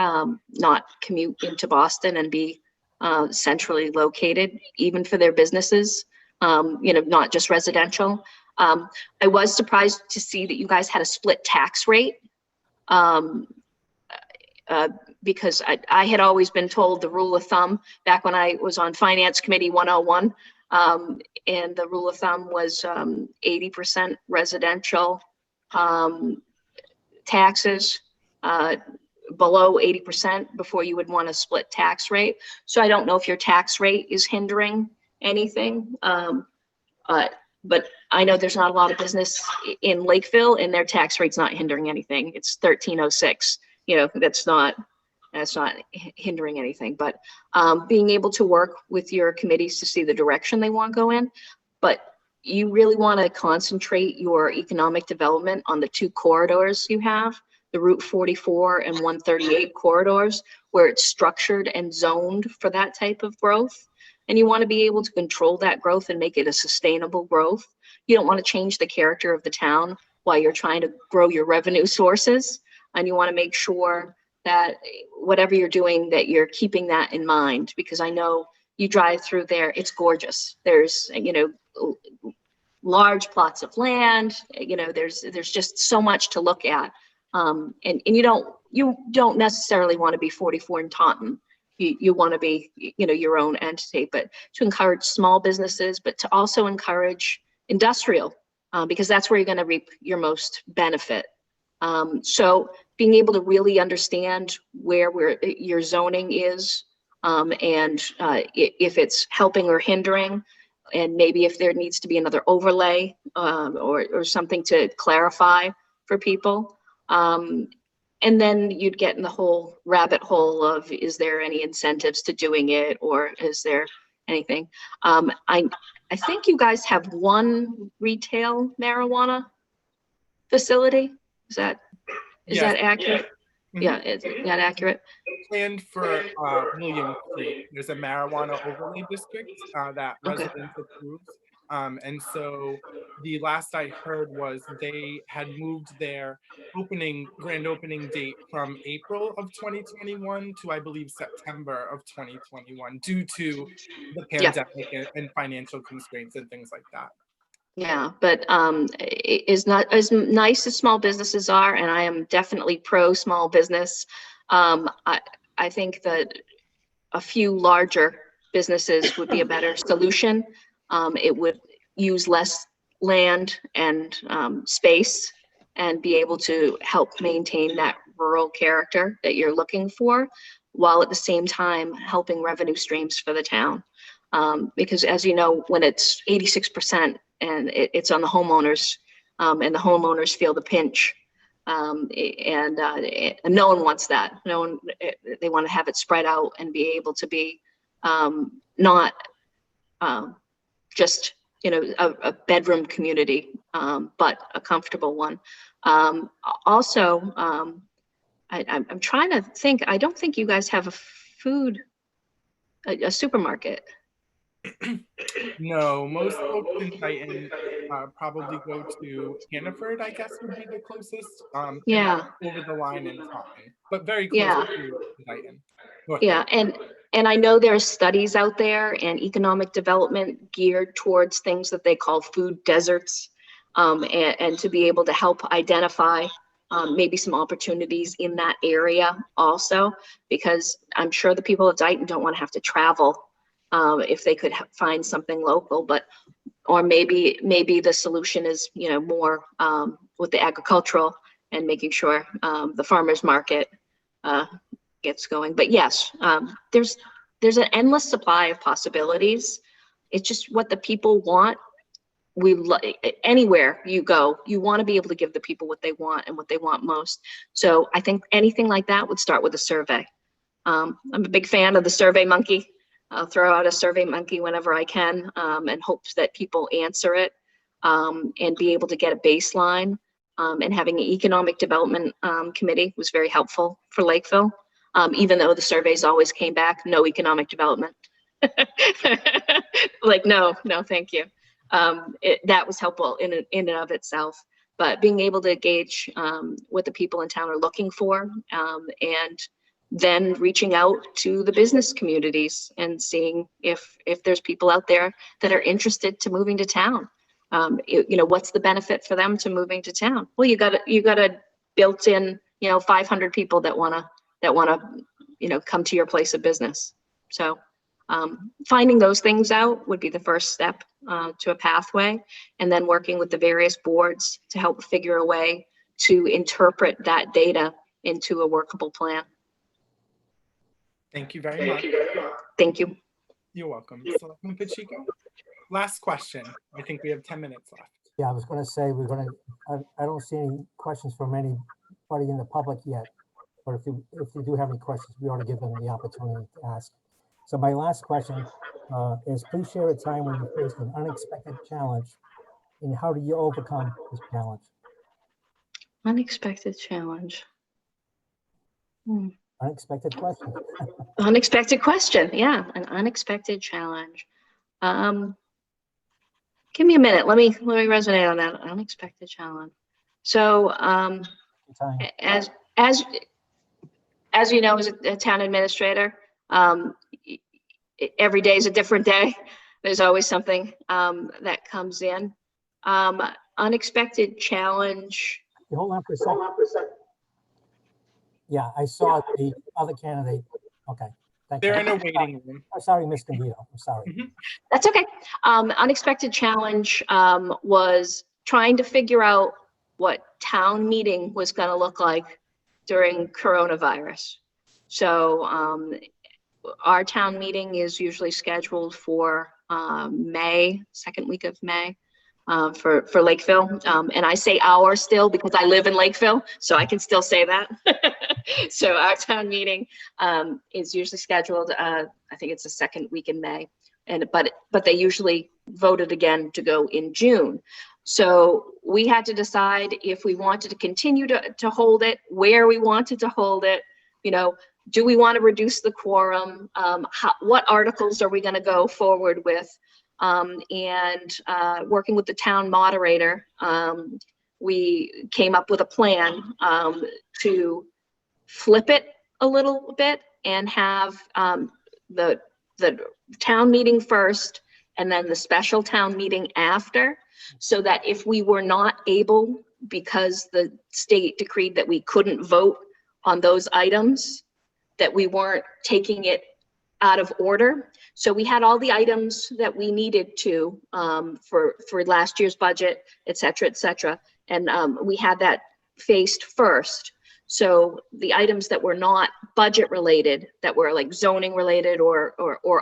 not commute into Boston and be centrally located, even for their businesses, you know, not just residential. I was surprised to see that you guys had a split tax rate, because I had always been told the rule of thumb back when I was on Finance Committee 101, And the rule of thumb was 80% residential taxes, below 80% before you would want to split tax rate. So I don't know if your tax rate is hindering anything. But I know there's not a lot of business in Lakeville and their tax rate's not hindering anything. It's 1306. You know, that's not hindering anything, but being able to work with your committees to see the direction they want to go in. But you really want to concentrate your economic development on the two corridors you have, the Route 44 and 138 corridors, where it's structured and zoned for that type of growth. And you want to be able to control that growth and make it a sustainable growth. You don't want to change the character of the town while you're trying to grow your revenue sources. And you want to make sure that whatever you're doing, that you're keeping that in mind, because I know you drive through there, it's gorgeous. There's, you know, large plots of land, you know, there's just so much to look at. And you don't necessarily want to be 44 in Taunton. You want to be, you know, your own entity, but to encourage small businesses, but to also encourage industrial, because that's where you're going to reap your most benefit. So being able to really understand where your zoning is, and if it's helping or hindering, and maybe if there needs to be another overlay or something to clarify for people. And then you'd get in the whole rabbit hole of, is there any incentives to doing it, or is there anything? I think you guys have one retail marijuana facility. Is that accurate? Mhm. Yeah, is that accurate? Planned for William Street. There's a marijuana overlay district that Okay. residents approved. And so the last I heard was they had moved their grand opening date from April of 2021 to, I believe, September of 2021 due to the Yeah. pandemic and financial constraints and things like that. Yeah, but it is not as nice as small businesses are, and I am definitely pro small business. I think that a few larger businesses would be a better solution. It would use less land and space and be able to help maintain that rural character that you're looking for, while at the same time helping revenue streams for the town. Because as you know, when it's 86% and it's on the homeowners, and the homeowners feel the pinch, and no one wants that. No one, they want to have it spread out and be able to be not just, you know, a bedroom community, but a comfortable one. Also, I'm trying to think. I don't think you guys have a supermarket. No, most folks in Dayton probably go to Hannaford, I guess would be the closest. And Yeah. that's over the line in Taunton, but very close Yeah. to Dayton. North Yeah, Dayton. and I know there's studies out there and economic development geared towards things that they call food deserts, and to be able to help identify maybe some opportunities in that area also, because I'm sure the people of Dayton don't want to have to travel if they could find something local, or maybe the solution is, you know, more with the agricultural and making sure the farmers market gets going. But yes, there's an endless supply of possibilities. It's just what the people want. Anywhere you go, you want to be able to give the people what they want and what they want most. So I think anything like that would start with a survey. I'm a big fan of the Survey Monkey. I'll throw out a Survey Monkey whenever I can, and hopes that people answer it, and be able to get a baseline. And having an economic development committee was very helpful for Lakeville, even though the surveys always came back, no economic development. Like, no, thank you. That was helpful in and of itself. But being able to gauge what the people in town are looking for, and then reaching out to the business communities and seeing if there's people out there that are interested to moving to town. You know, what's the benefit for them to moving to town? Well, you got a built-in, you know, 500 people that wanna, you know, come to your place of business. So Finding those things out would be the first step to a pathway, and then working with the various boards to help figure a way to interpret that data into a workable plan. Thank you very much. Thank you. You're welcome. Selectman Pacheco, last question. I think we have 10 minutes left. Yeah, I was going to say, I don't see any questions from anybody in the public yet. But if you do have any questions, we ought to give them the opportunity to ask. So my last question is, please share a time when you faced an unexpected challenge, and how do you overcome this challenge? Unexpected challenge. Unexpected question. Unexpected question. Yeah, an unexpected challenge. Give me a minute. Let me resonate on that unexpected challenge. So as you know, as a town administrator, every day is a different day. There's always something that comes in. Unexpected challenge. Hold on for a second. Yeah, I saw the other candidate. Okay. Thank you. They're in a waiting room. I'm sorry, Ms. Candido. I'm sorry. That's okay. Unexpected challenge was trying to figure out what town meeting was going to look like during coronavirus. So our town meeting is usually scheduled for May, second week of May. For Lakeville, and I say our still because I live in Lakeville, so I can still say that. So our town meeting is usually scheduled, I think it's the second week in May, but they usually voted again to go in June. So we had to decide if we wanted to continue to hold it, where we wanted to hold it, you know, do we want to reduce the quorum? What articles are we going to go forward with? Working with the town moderator, we came up with a plan to flip it a little bit and have the town meeting first and then the special town meeting after, so that if we were not able, because the state decreed that we couldn't vote on those items, that we weren't taking it out of order. So we had all the items that we needed to for last year's budget, et cetera, and we had that faced first. So the items that were not budget related, that were like zoning related or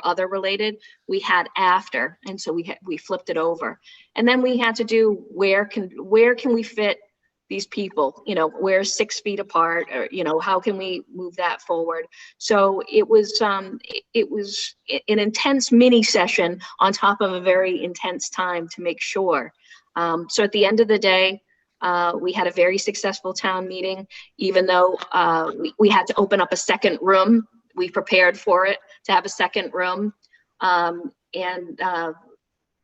other related, we had after, and so we flipped it over. And then we had to do where can we fit these people, you know, we're 6 feet apart, or, you know, how can we move that forward? So it was an intense mini session on top of a very intense time to make sure. So at the end of the day, we had a very successful town meeting, even though we had to open up a second room. We prepared for it to have a second room.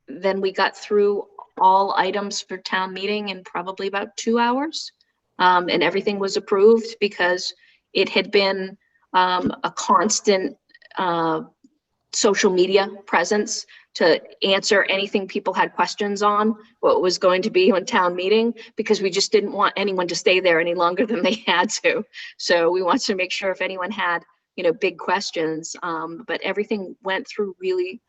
Then we got through all items for town meeting in probably about 2 hours. And everything was approved because it had been a constant social media presence to answer anything people had questions on what was going to be on town meeting, because we just didn't want anyone to stay there any longer than they had to. So we wanted to make sure if anyone had, you know, big questions, but everything went through really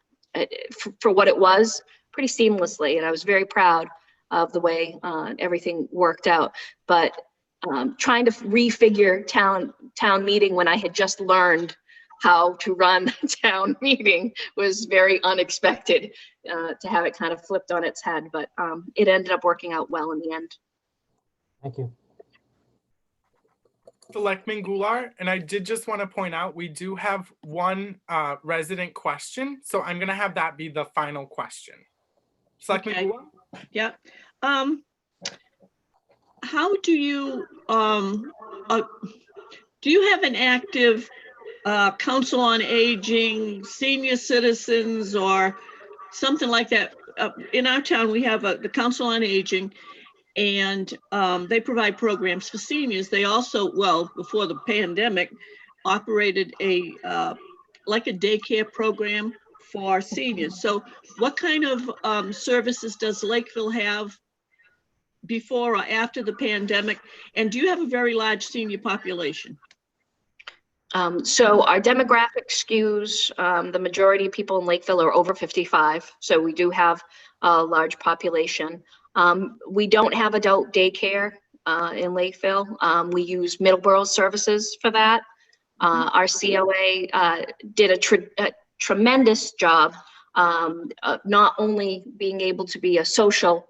for what it was, pretty seamlessly, and I was very proud of the way everything worked out. But trying to refigure town meeting when I had just learned how to run a town meeting was very unexpected, to have it kind of flipped on its head, but it ended up working out well in the end. Thank you. Selectman Goulart, and I did just want to point out, we do have one resident question, so I'm going to have that be the final question. Selectman Okay. Goulart? Yeah. How do you have an active council on aging, senior citizens, or something like that? In our town, we have the council on aging, and they provide programs for seniors. They also, well, before the pandemic, operated like a daycare program for seniors. So what kind of services does Lakeville have before or after the pandemic? And do you have a very large senior population? So our demographic skews, the majority of people in Lakeville are over 55. So we do have a large population. We don't have adult daycare in Lakeville. We use Middleborough services for that. Our COA did a tremendous job, not only being able to be a social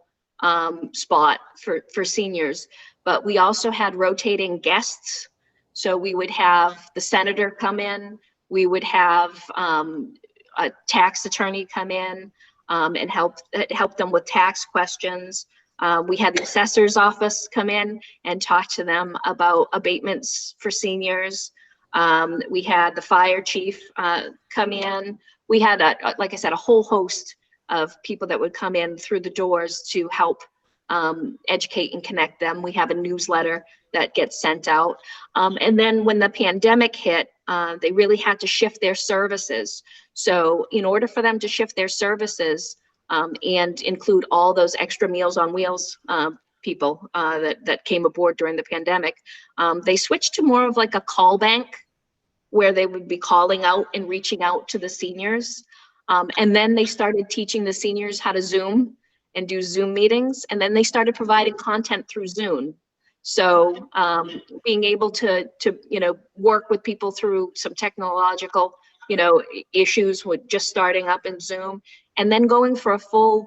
spot for seniors, but we also had rotating guests. So we would have the senator come in, we would have a tax attorney come in and help them with tax questions. We had the assessor's office come in and talk to them about abatements for seniors. We had the fire chief come in. We had, like I said, a whole host of people that would come in through the doors to help educate and connect them. We have a newsletter that gets sent out. And then when the pandemic hit, they really had to shift their services. So in order for them to shift their services and include all those extra Meals on Wheels people that came aboard during the pandemic, they switched to more of like a call bank where they would be calling out and reaching out to the seniors. And then they started teaching the seniors how to Zoom and do Zoom meetings. And then they started providing content through Zoom. So being able to work with people through some technological, issues with just starting up in Zoom, and then going for a full,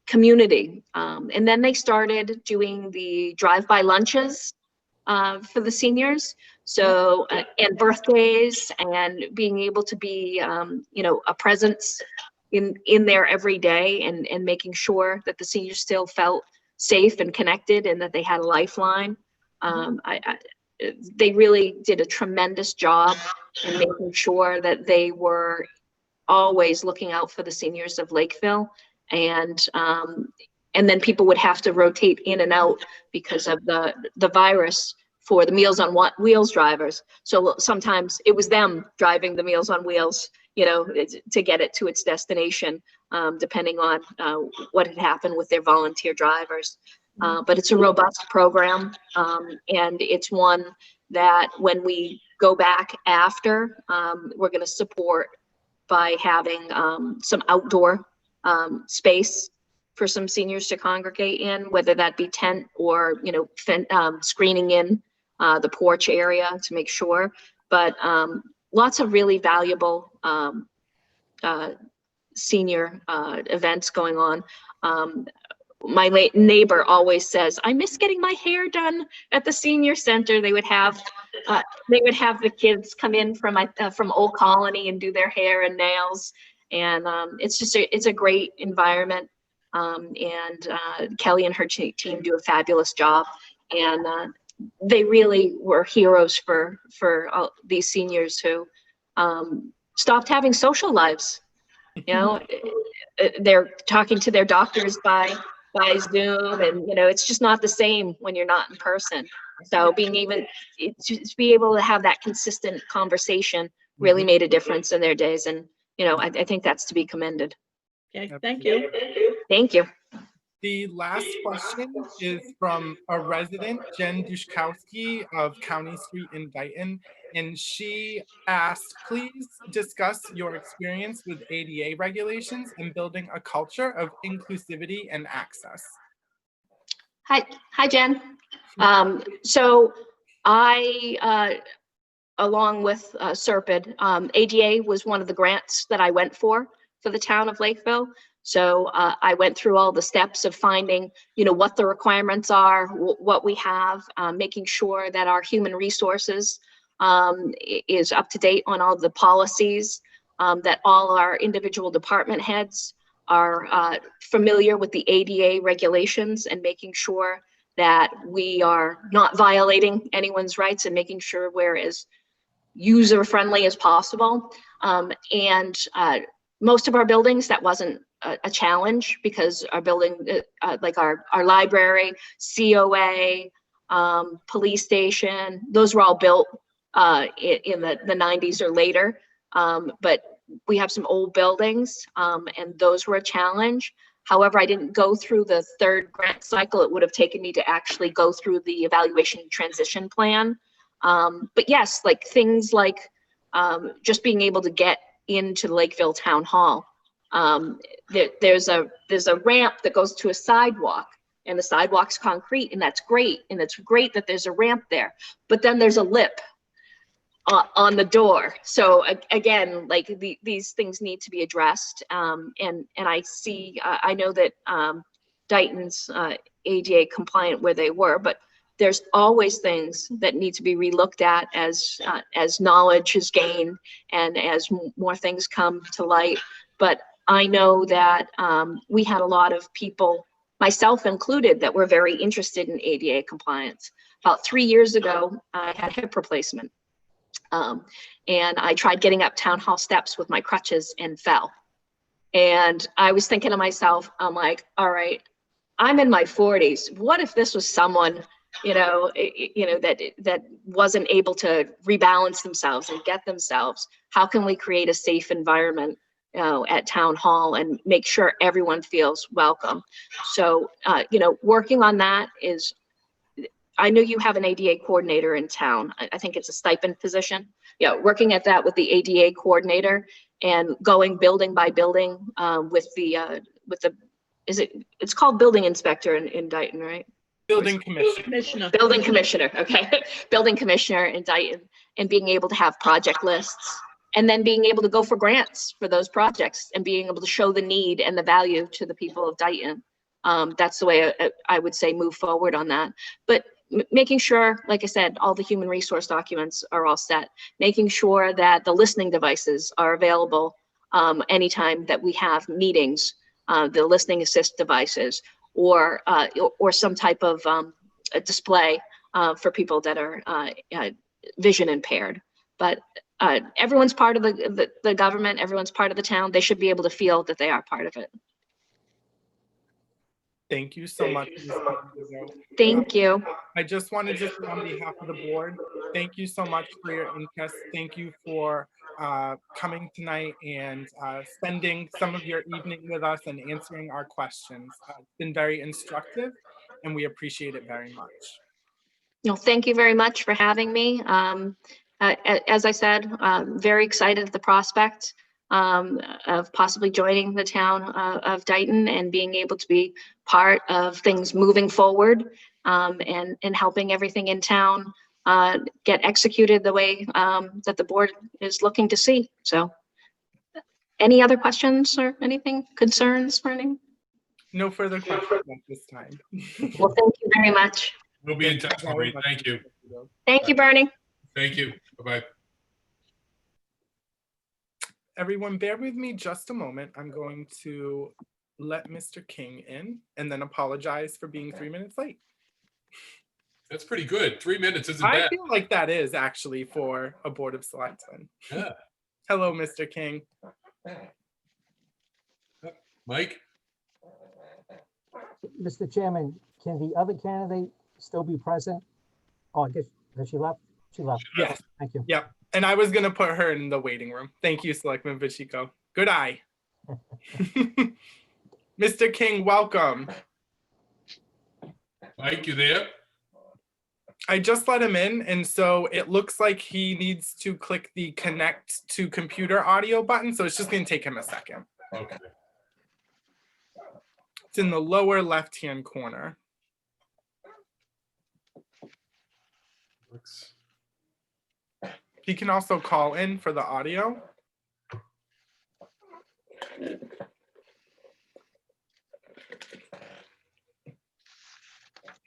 community. And then they started doing the drive-by lunches for the seniors. So, and birthdays, and being able to be, a presence in there every day, and making sure that the seniors still felt safe and connected and that they had a lifeline. They really did a tremendous job in making sure that they were always looking out for the seniors of Lakeville. And then people would have to rotate in and out because of the virus for the Meals on Wheels drivers. So sometimes it was them driving the Meals on Wheels, to get it to its destination, depending on what had happened with their volunteer drivers. But it's a robust program, and it's one that when we go back after, we're going to support by having some outdoor space for some seniors to congregate in, whether that be tent or, screening in the porch area to make sure. But lots of really valuable senior events going on. My neighbor always says, I miss getting my hair done at the senior center. They would have the kids come in from Old Colony and do their hair and nails. And it's a great environment. And Kelly and her team do a fabulous job. And they really were heroes for these seniors who stopped having social lives. They're talking to their doctors by Zoom, and it's just not the same when you're not in person. So being able to have that consistent conversation really made a difference in their days, and I think that's to be commended. Okay, thank you. Thank you. The last question is from a resident, Jen Duszkowski of County Street in Dayton. And she asked, please discuss your experience with ADA regulations and building a culture of inclusivity and access. Hi, Jen. So I, along with Serpid, ADA was one of the grants that I went for the town of Lakeville. So I went through all the steps of finding, what the requirements are, what we have, making sure that our human resources is up to date on all the policies, that all our individual department heads are familiar with the ADA regulations, and making sure that we are not violating anyone's rights, and making sure we're as user-friendly as possible. And most of our buildings, that wasn't a challenge, because our building, like our library, COA, police station, those were all built in the 90s or later. But we have some old buildings, and those were a challenge. However, I didn't go through the third grant cycle. It would have taken me to actually go through the evaluation transition plan. But yes, like things like just being able to get into Lakeville Town Hall. There's a ramp that goes to a sidewalk, and the sidewalk's concrete, and that's great. And it's great that there's a ramp there, but then there's a lip on the door. So again, like these things need to be addressed. And I see, I know that Dayton's ADA compliant where they were, but there's always things that need to be relooked at as knowledge is gained and as more things come to light. But I know that we had a lot of people, myself included, that were very interested in ADA compliance. About 3 years ago, I had hip replacement. And I tried getting up town hall steps with my crutches and fell. And I was thinking to myself, I'm like, all right, I'm in my 40s. What if this was someone, that wasn't able to rebalance themselves and get themselves? How can we create a safe environment, at town hall and make sure everyone feels welcome? So, working on that is, I know you have an ADA coordinator in town. I think it's a stipend position. Yeah, working at that with the ADA coordinator and going building by building with the it's called building inspector in Dayton, right? Building commissioner. Building commissioner, okay. Building commissioner in Dayton, and being able to have project lists, and then being able to go for grants for those projects and being able to show the need and the value to the people of Dayton. That's the way I would say move forward on that. But making sure, like I said, all the human resource documents are all set, making sure that the listening devices are available anytime that we have meetings, the listening assist devices, or some type of a display for people that are vision impaired. But everyone's part of the government, everyone's part of the town. They should be able to feel that they are part of it. Thank you so much. Thank you. I just wanted to say on behalf of the board, thank you so much for your interest. Thank you for coming tonight and spending some of your evening with us and answering our questions. It's been very instructive and we appreciate it very much. No, thank you very much for having me. As I said, very excited at the prospect of possibly joining the town of Dayton and being able to be part of things moving forward, and helping everything in town get executed the way that the board is looking to see. So any other questions or anything, concerns or anything? No further questions at this time. Well, thank you very much. We'll be in touch, Maureen. Thank you. Thank you, Bernie. Thank you. Bye-bye. Everyone, bear with me just a moment. I'm going to let Mr. King in and then apologize for being 3 minutes late. That's pretty good. 3 minutes isn't I bad. feel like that is actually for a Board of Selectmen. Yeah. Hello, Mr. King. Mike? Mr. Chairman, can the other candidate still be present? Oh, I guess, has she left? She left. Yes. Thank you. Yep. And I was going to put her in the waiting room. Thank you, Selectman Pacheco. Good eye. Mr. King, welcome. Mike, you there? I just let him in, and so it looks like he needs to click the connect to computer audio button, so it's just going to take him a second. Okay. It's in the lower left-hand corner. Looks. He can also call in for the audio.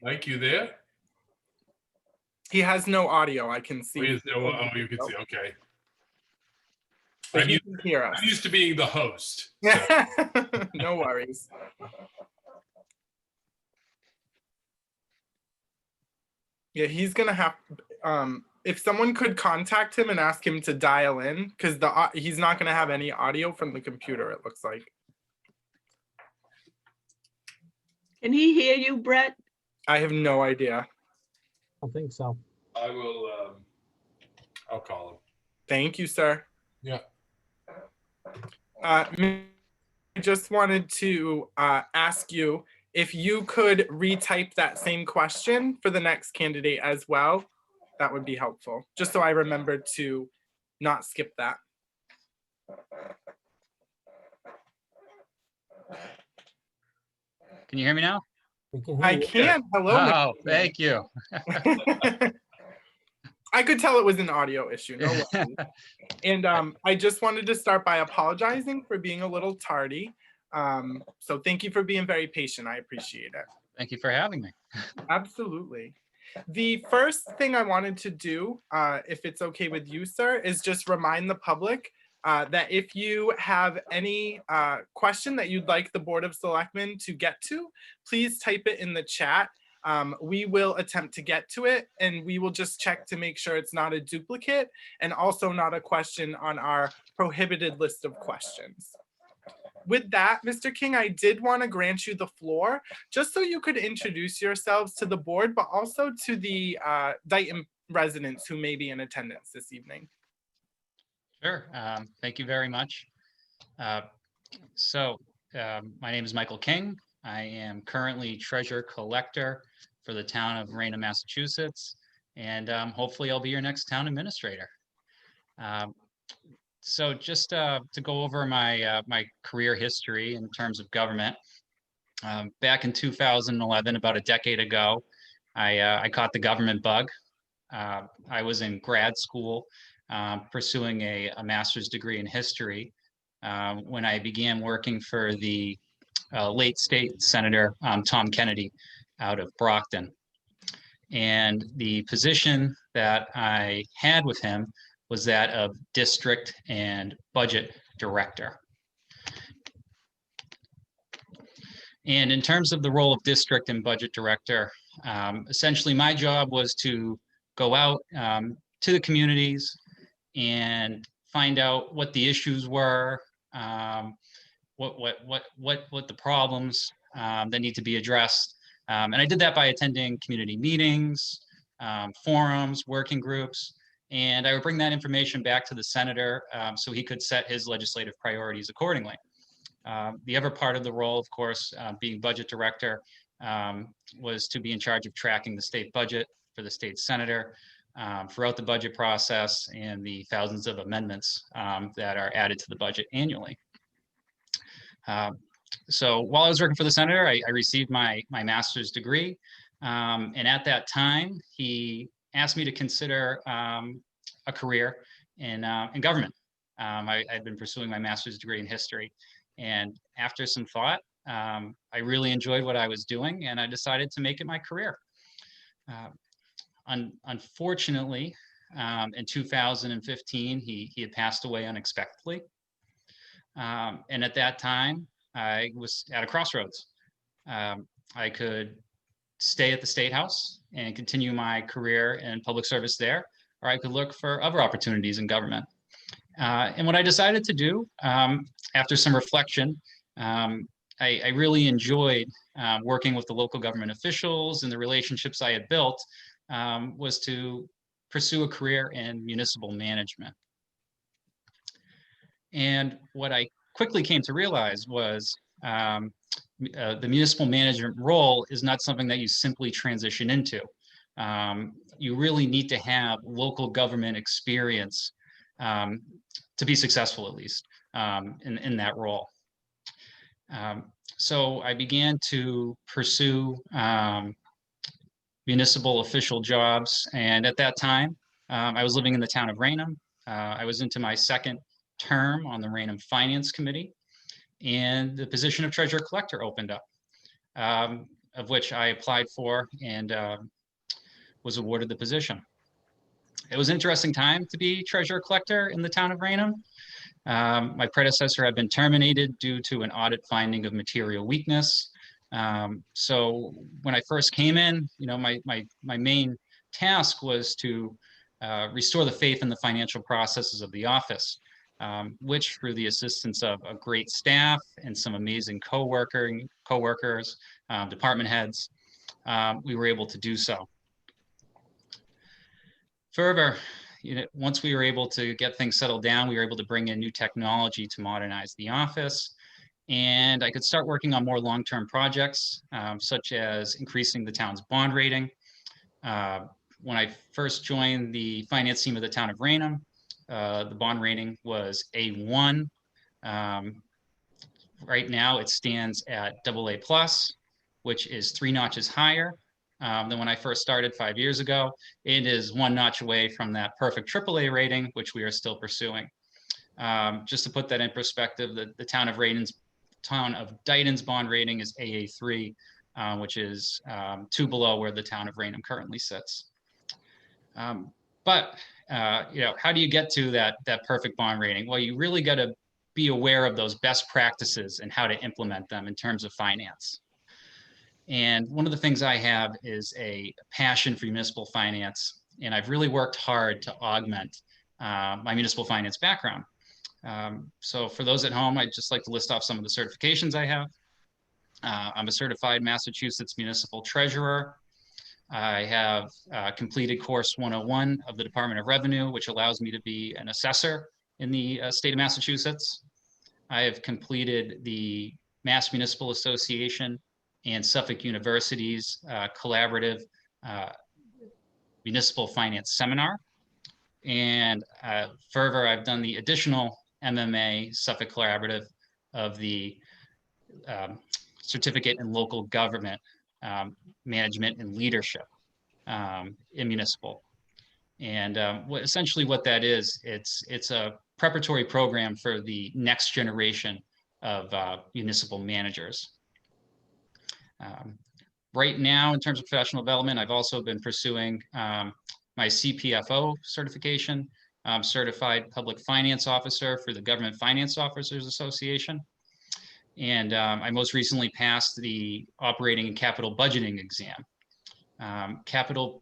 Mike, you there? He has no audio, I can see. Oh, you can see. Okay. But I'm he used, can hear us. I'm used to being the host. No worries. Yeah, he's gonna have, if someone could contact him and ask him to dial in, because he's not gonna have any audio from the computer, it looks like. Can he hear you, Brett? I have no idea. I don't think so. I will, I'll call him. Thank you, sir. Yeah. I just wanted to ask you if you could retype that same question for the next candidate as well. that would be helpful, just so I remember to not skip that. Can you hear me now? We can hear I you. can. Hello. Oh, Mr. thank you. I could tell it was an audio issue. No worries. And I just wanted to start by apologizing for being a little tardy. So thank you for being very patient. I appreciate it. Thank you for having me. Absolutely. The first thing I wanted to do, if it's okay with you, sir, is just remind the public that if you have any question that you'd like the Board of Selectmen to get to, please type it in the chat. We will attempt to get to it, and we will just check to make sure it's not a duplicate and also not a question on our prohibited list of questions. With that, Mr. King, I did want to grant you the floor just so you could introduce yourselves to the board, but also to the Dayton residents who may be in attendance this evening. Sure. Thank you very much. My name is Michael King. I am currently treasurer collector for the town of Raynham, Massachusetts, and hopefully I'll be your next town administrator. So just to go over my my career history in terms of government, back in 2011, about a decade ago, I caught the government bug. I was in grad school pursuing a master's degree in history when I began working for the late state senator Tom Kennedy out of Brockton. And the position that I had with him was that of district and budget director. And in terms of the role of district and budget director, essentially my job was to go out to the communities and find out what the issues were, what the problems that need to be addressed. And I did that by attending community meetings, forums, working groups, and I would bring that information back to the senator so he could set his legislative priorities accordingly. The other part of the role, of course, being budget director, was to be in charge of tracking the state budget for the state senator throughout the budget process and the thousands of amendments that are added to the budget annually. So while I was working for the senator, I received my master's degree. And at that time, he asked me to consider a career in government. I'd been pursuing my master's degree in history. And after some thought, I really enjoyed what I was doing, and I decided to make it my career. Unfortunately, in 2015, he had passed away unexpectedly. And at that time, I was at a crossroads. I could stay at the State House and continue my career in public service there, or I could look for other opportunities in government. And what I decided to do, after some reflection, I really enjoyed working with the local government officials, and the relationships I had built was to pursue a career in municipal management. And what I quickly came to realize was the municipal management role is not something that you simply transition into. You really need to have local government experience to be successful, at least, in that role. So I began to pursue municipal official jobs. And at that time, I was living in the town of Raynham. I was into my second term on the Raynham Finance Committee, and the position of treasurer collector opened up, of which I applied for and was awarded the position. It was an interesting time to be treasurer collector in the town of Raynham. My predecessor had been terminated due to an audit finding of material weakness. So when I first came in, my main task was to restore the faith in the financial processes of the office, which through the assistance of a great staff and some amazing co-workers, department heads, we were able to do so. Further, once we were able to get things settled down, we were able to bring in new technology to modernize the office. And I could start working on more long-term projects, such as increasing the town's bond rating, When I first joined the finance team of the town of Raynham, the bond rating was A1. Right now it stands at AA+, which is 3 notches higher than when I first started 5 years ago. It is 1 notch away from that perfect AAA rating, which we are still pursuing. Just to put that in perspective, the town of Dayton's bond rating is AA3, which is 2 below where the town of Raynham currently sits. But how do you get to that perfect bond rating? Well, you really got to be aware of those best practices and how to implement them in terms of finance. And one of the things I have is a passion for municipal finance, and I've really worked hard to augment my municipal finance background. So for those at home, I'd just like to list off some of the certifications I have. I'm a certified Massachusetts municipal treasurer. I have completed course 101 of the Department of Revenue, which allows me to be an assessor in the state of Massachusetts. I have completed the Mass Municipal Association and Suffolk University's collaborative municipal finance seminar. And further, I've done the additional MMA Suffolk Collaborative of the Certificate in Local Government Management and Leadership in municipal. And essentially what that is, it's a preparatory program for the next generation of municipal managers. Right now, in terms of professional development, I've also been pursuing my CPFO certification, Certified Public Finance Officer for the Government Finance Officers Association. And I most recently passed the Operating and Capital Budgeting exam. Capital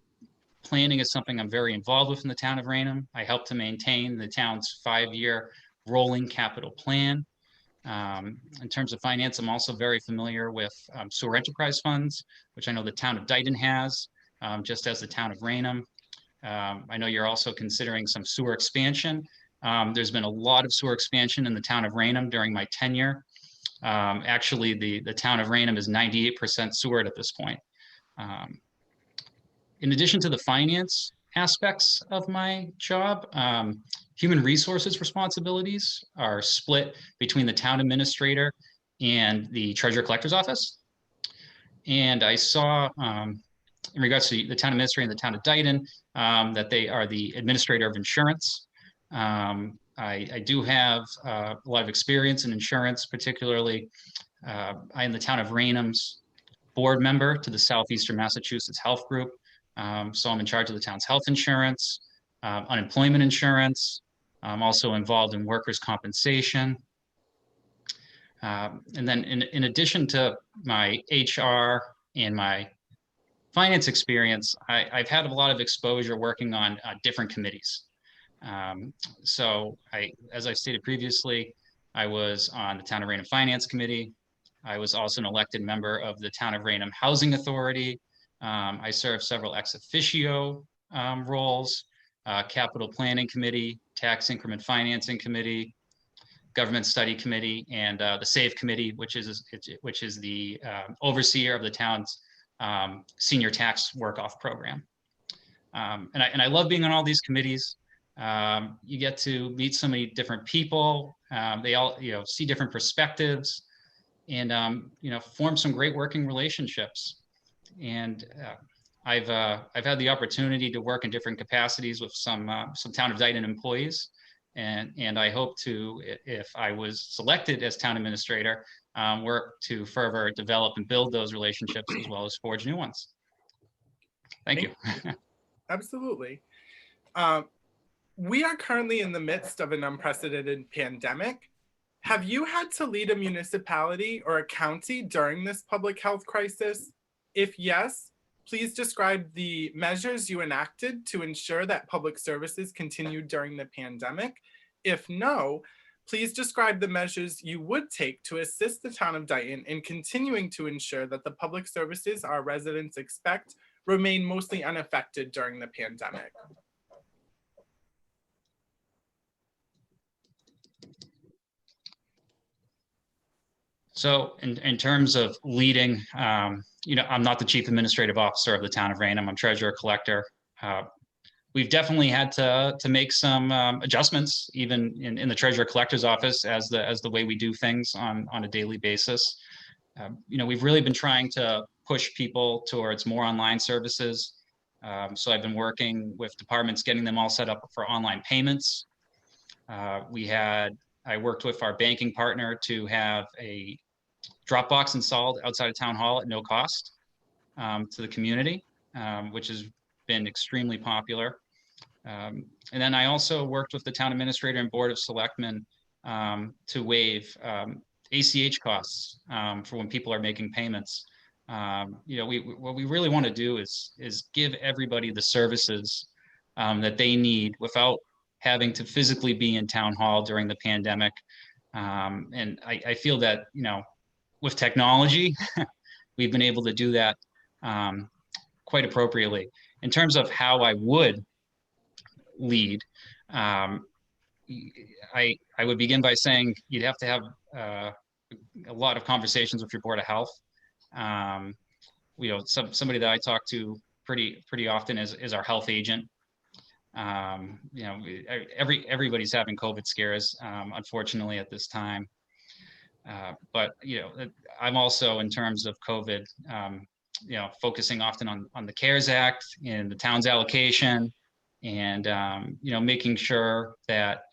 planning is something I'm very involved with in the town of Raynham. I help to maintain the town's 5-year rolling capital plan. In terms of finance, I'm also very familiar with sewer enterprise funds, which I know the town of Dayton has, just as the town of Raynham. I know you're also considering some sewer expansion. There's been a lot of sewer expansion in the town of Raynham during my tenure. Actually, the town of Raynham is 98% sewered at this point. In addition to the finance aspects of my job, human resources responsibilities are split between the town administrator and the treasurer collector's office. And I saw, in regards to the town administrator and the town of Dayton, that they are the administrator of insurance. I do have a lot of experience in insurance, particularly I am the town of Raynham's board member to the Southeastern Massachusetts Health Group. So I'm in charge of the town's health insurance, unemployment insurance. I'm also involved in workers' compensation. And then in addition to my HR and my finance experience, I've had a lot of exposure working on different committees. So as I stated previously, I was on the Town of Raynham Finance Committee. I was also an elected member of the Town of Raynham Housing Authority. I served several ex officio roles, Capital Planning Committee, Tax Increment Financing Committee, Government Study Committee, and the SAVE Committee, which is the overseer of the town's senior tax work-off program. And I love being on all these committees. You get to meet so many different people. They all see different perspectives, and form some great working relationships. And I've had the opportunity to work in different capacities with some town of Dayton employees, and I hope to, if I was selected as town administrator, work to further develop and build those relationships as well as forge new ones. Thank you. Absolutely. We are currently in the midst of an unprecedented pandemic. Have you had to lead a municipality or a county during this public health crisis? If yes, please describe the measures you enacted to ensure that public services continued during the pandemic. If no, please describe the measures you would take to assist the town of Dayton in continuing to ensure that the public services our residents expect remain mostly unaffected during the pandemic. So in terms of leading, I'm not the chief administrative officer of the town of Raynham. I'm treasurer collector. We've definitely had to make some adjustments, even in the treasurer collector's office, as the way we do things on a daily basis. We've really been trying to push people towards more online services. So I've been working with departments, getting them all set up for online payments. I worked with our banking partner to have a Dropbox installed outside of town hall at no cost to the community, which has been extremely popular. And then I also worked with the town administrator and board of selectmen to waive ACH costs for when people are making payments. What we really want to do is give everybody the services that they need without having to physically be in town hall during the pandemic. And I feel that, with technology, we've been able to do that quite appropriately. In terms of how I would lead, I would begin by saying you'd have to have a lot of conversations with your Board of Health. Somebody that I talk to pretty often is our health agent. Everybody's having COVID scares, unfortunately, at this time. But I'm also, in terms of COVID, focusing often on the CARES Act and the town's allocation, and making sure that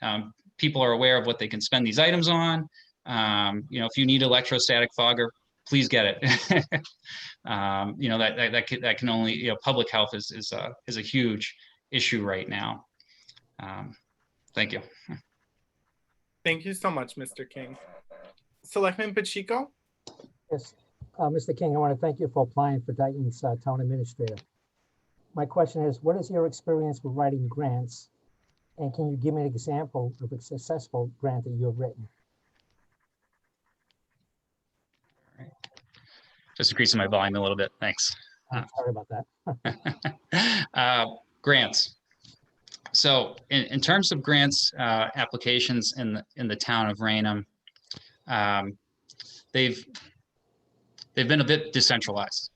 people are aware of what they can spend these items on. If you need electrostatic fogger, please get it. That can only, public health is a huge issue right now. Thank you. Thank you so much, Mr. King. Selectman Pacheco? Yes, Mr. King, I want to thank you for applying for Dayton's town administrator. My question is, what is your experience with writing grants? And can you give me an example of a successful grant that you have written? Just increasing my volume a little bit. Thanks. I'm sorry about that. Grants. So in terms of grants applications in the town of Raynham, they've been a bit decentralized.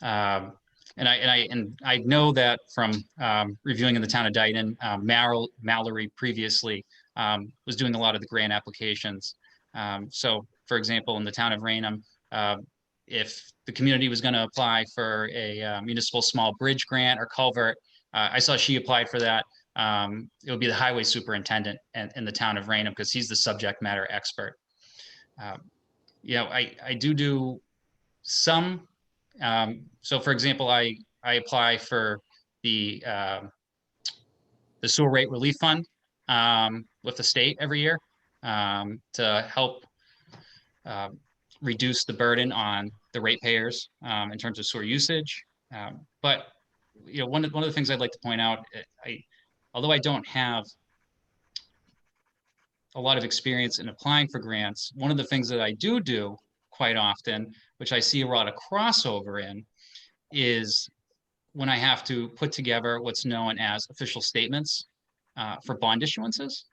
And I know that from reviewing in the town of Dayton, Mallory previously was doing a lot of the grant applications. So for example, in the town of Raynham, if the community was going to apply for a municipal small bridge grant or culvert, I saw she applied for that. It would be the highway superintendent in the town of Raynham, because he's the subject matter expert. I do some. So for example, I apply for the sewer rate relief fund with the state every year to help reduce the burden on the ratepayers in terms of sewer usage. But one of the things I'd like to point out, although I don't have a lot of experience in applying for grants, one of the things that I do quite often, which I see a lot of crossover in, is when I have to put together what's known as official statements for bond issuances.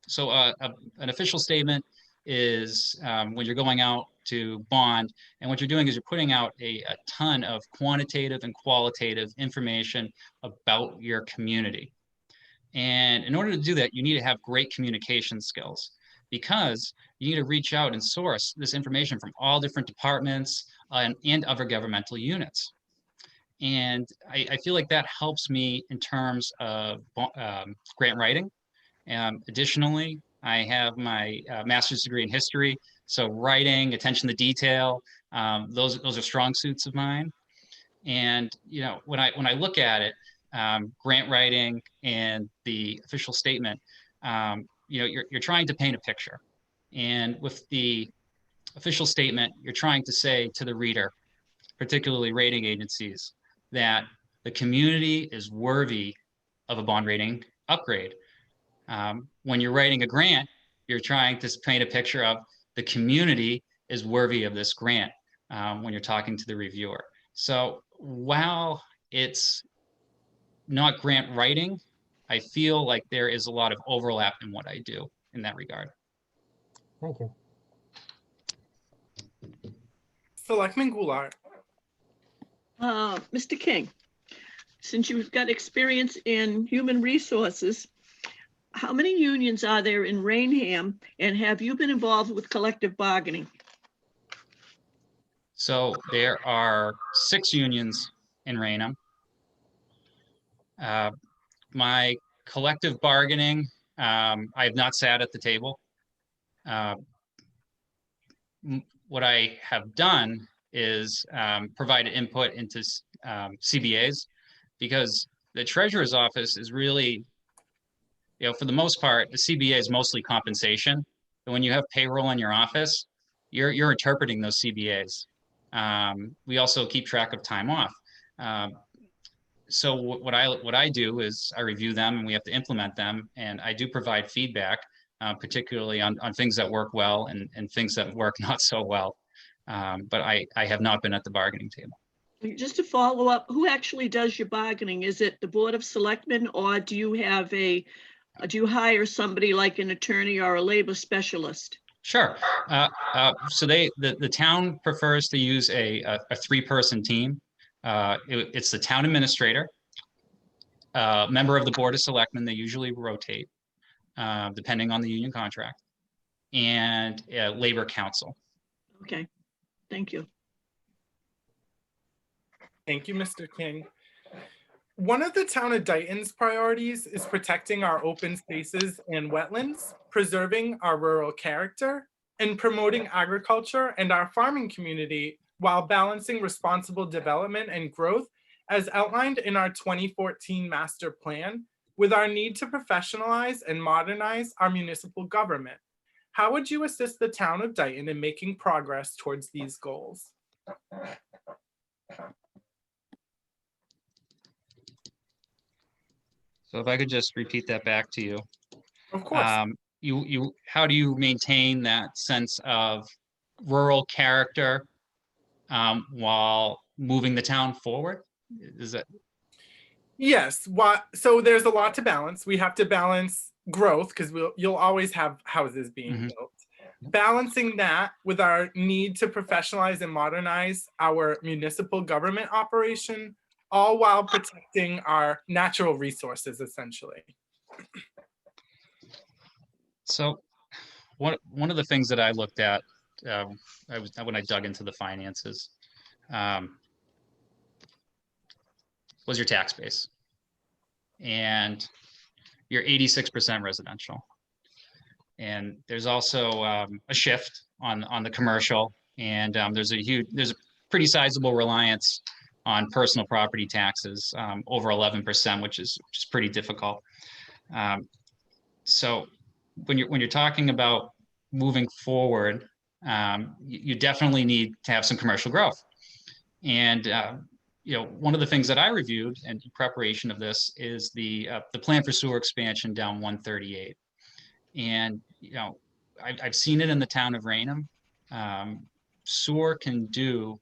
So an official statement is when you're going out to bond, and what you're doing is you're putting out a ton of quantitative and qualitative information about your community. And in order to do that, you need to have great communication skills, because you need to reach out and source this information from all different departments and other governmental units. And I feel like that helps me in terms of grant writing. Additionally, I have my master's degree in history, so writing, attention to detail, those are strong suits of mine. And when I look at it, grant writing and the official statement, you're trying to paint a picture. And with the official statement, you're trying to say to the reader, particularly rating agencies, that the community is worthy of a bond rating upgrade. When you're writing a grant, you're trying to paint a picture of the community is worthy of this grant when you're talking to the reviewer. So while it's not grant writing, I feel like there is a lot of overlap in what I do in that regard. Thank you. Selectman Goulart? Mr. King, since you've got experience in human resources, how many unions are there in Raynham, and have you been involved with collective bargaining? So there are 6 unions in Raynham. My collective bargaining, I have not sat at the table. What I have done is provided input into CBAs, because the treasurer's office is really, for the most part, the CBA is mostly compensation. And when you have payroll in your office, you're interpreting those CBAs. We also keep track of time off. So what I do is I review them, and we have to implement them. And I do provide feedback, particularly on things that work well and things that work not so well. But I have not been at the bargaining table. Just to follow up, who actually does your bargaining? Is it the Board of Selectmen, or do you hire somebody like an attorney or a labor specialist? Sure. So the town prefers to use a 3-person team. It's the town administrator, member of the Board of Selectmen. They usually rotate, depending on the union contract, and labor council. Okay, thank you. Thank you, Mr. King. One of the town of Dayton's priorities is protecting our open spaces and wetlands, preserving our rural character, and promoting agriculture and our farming community while balancing responsible development and growth as outlined in our 2014 master plan, with our need to professionalize and modernize our municipal government. How would you assist the town of Dayton in making progress towards these goals? So if I could just repeat that back to you. Of course. How do you maintain that sense of rural character while moving the town forward? Is that? Yes. So there's a lot to balance. We have to balance growth, because you'll always have houses being built. Balancing that with our need to professionalize and modernize our municipal government operation, all while protecting our natural resources, essentially. So one of the things that I looked at when I dug into the finances was your tax base. And you're 86% residential. And there's also a shift on the commercial, and there's a pretty sizable reliance on personal property taxes, over 11%, which is pretty difficult. So when you're talking about moving forward, you definitely need to have some commercial growth. And one of the things that I reviewed in preparation of this is the plan for sewer expansion down 138. And I've seen it in the town of Raynham. Sewer can do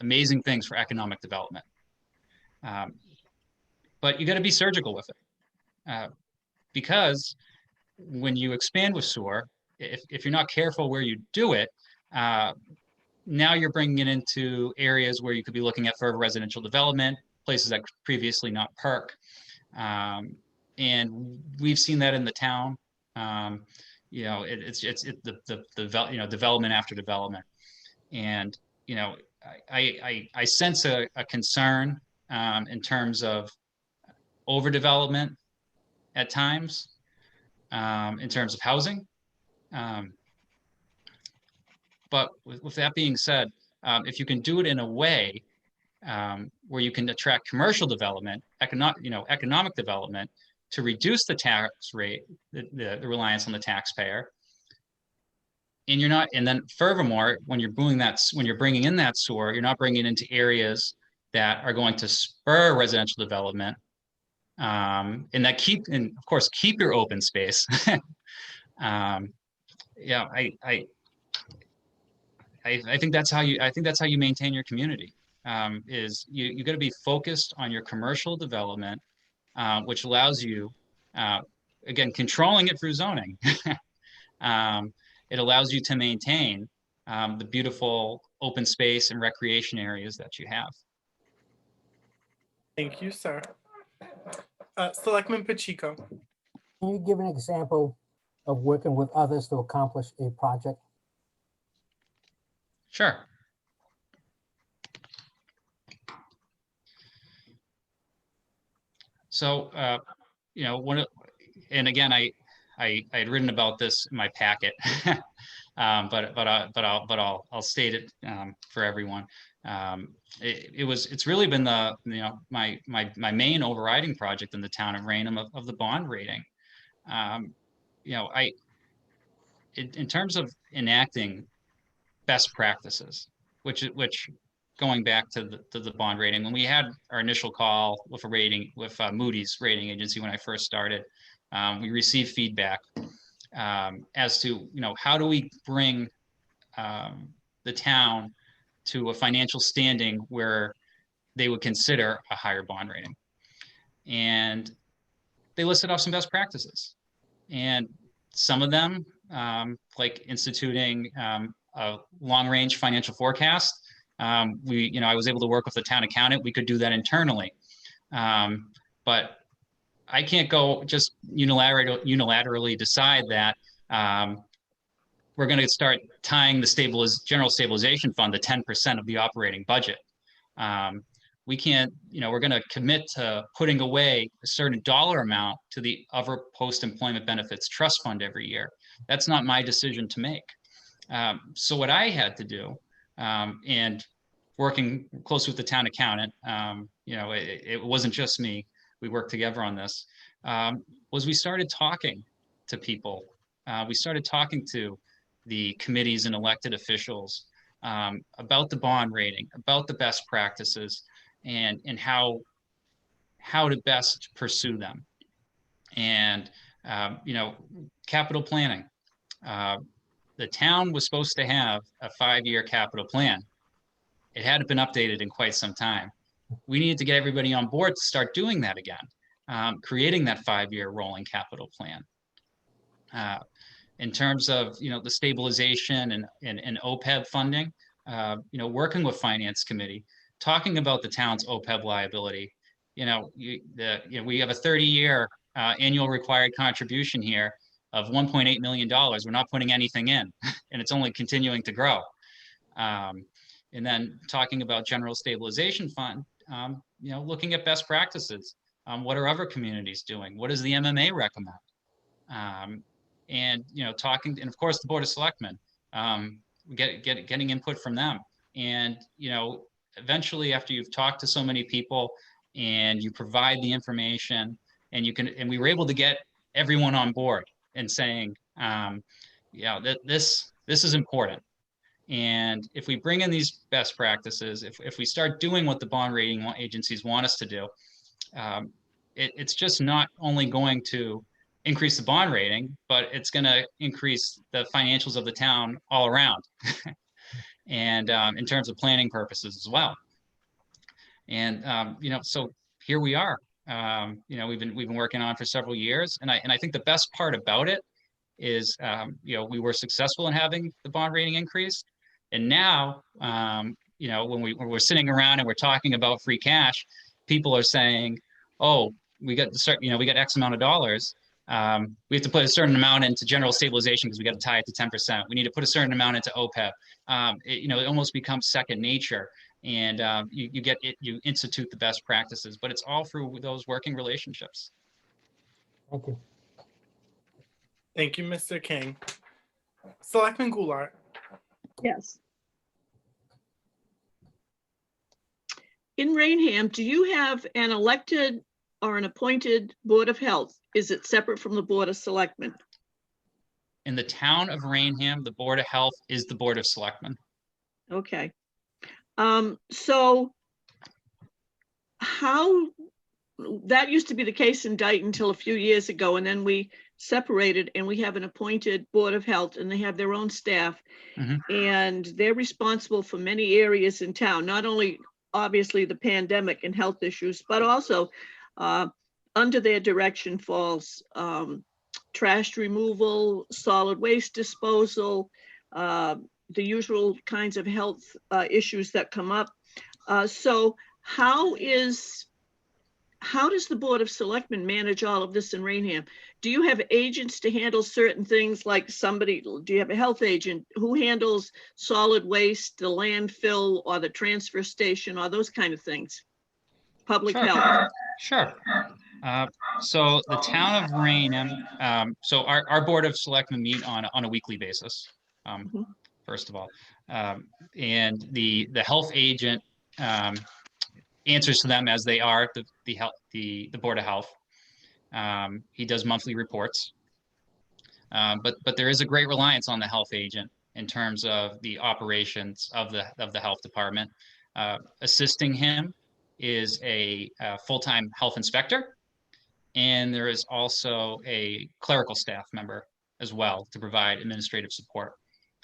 amazing things for economic development, but you got to be surgical with it, because when you expand with sewer, if you're not careful where you do it, now you're bringing it into areas where you could be looking at further residential development, places that previously not park. And we've seen that in the town. It's the development after development. And, I sense a concern in terms of overdevelopment at times, in terms of housing. But with that being said, if you can do it in a way where you can attract commercial development, economic development, to reduce the tax rate, the reliance on the taxpayer, and then furthermore, when you're bringing in that sewer, you're not bringing it into areas that are going to spur residential development, and of course keep your open space. I think that's how you maintain your community. Is you got to be focused on your commercial development, which allows you, again, controlling it through zoning. It allows you to maintain the beautiful open space and recreation areas that you have. Thank you, sir. Selectman Pacheco. Can you give an example of working with others to accomplish a project? Sure. So, and again, I had written about this in my packet, I'll state it for everyone. It's really been my main overriding project in the town of Raynham of the bond rating. In terms of enacting best practices, which going back to the bond rating, when we had our initial call with Moody's rating agency when I first started, we received feedback as to how do we bring the town to a financial standing where they would consider a higher bond rating. And they listed off some best practices, and some of them, like instituting a long-range financial forecast. I was able to work with the town accountant. We could do that internally, but I can't go just unilaterally decide that we're going to start tying the general stabilization fund to 10% of the operating budget. We can't, we're going to commit to putting away a certain dollar amount to the other post-employment benefits trust fund every year. That's not my decision to make. So what I had to do, and working closely with the town accountant, it wasn't just me, we worked together on this, was we started talking to people. We started talking to the committees and elected officials about the bond rating, about the best practices, and how to best pursue them. And capital planning. The town was supposed to have a 5-year capital plan. It hadn't been updated in quite some time. We needed to get everybody on board to start doing that again, creating that 5-year rolling capital plan. In terms of the stabilization and OPEB funding, working with Finance Committee, talking about the town's OPEB liability. We have a 30-year annual required contribution here of $1.8 million. We're not putting anything in, and it's only continuing to grow. And then talking about general stabilization fund, looking at best practices. What are other communities doing? What does the MMA recommend? And talking, and of course the Board of Selectmen, getting input from them. And eventually, after you've talked to so many people and you provide the information, and we were able to get everyone on board and saying, this is important. And if we bring in these best practices, if we start doing what the bond rating agencies want us to do, it's just not only going to increase the bond rating, but it's going to increase the financials of the town all around. And in terms of planning purposes as well. And so here we are. We've been working on it for several years, and I think the best part about it is we were successful in having the bond rating increase, and now when we're sitting around and we're talking about free cash, people are saying, oh, we got X amount of dollars. We have to put a certain amount into general stabilization because we got to tie it to 10%. We need to put a certain amount into OPEB. It almost becomes second nature, and you institute the best practices, but it's all through those working relationships. Thank you. Thank you, Mr. King. Selectman Goulart. Yes. In Raynham, do you have an elected or an appointed Board of Health? Is it separate from the Board of Selectmen? In the town of Raynham, the Board of Health is the Board of Selectmen. Okay. So how, that used to be the case in Dayton until a few years ago, and then we separated and we have an appointed Board of Health, and they have their own staff. Mm-hmm. And they're responsible for many areas in town, not only obviously the pandemic and health issues, but also under their direction falls trash removal, solid waste disposal, the usual kinds of health issues that come up. So how is how does the Board of Selectmen manage all of this in Raynham? Do you have agents to handle certain things, like somebody, do you have a health agent who handles solid waste, the landfill, or the transfer station, or those kind of things? Public Sure. health. Sure. So the town of Raynham, so our Board of Selectmen meet on a weekly basis, Mhm. first of all. And the health agent answers to them as they are the Board of Health. He does monthly reports. But there is a great reliance on the health agent in terms of the operations of the health department. Assisting him is a full-time health inspector, and there is also a clerical staff member as well to provide administrative support.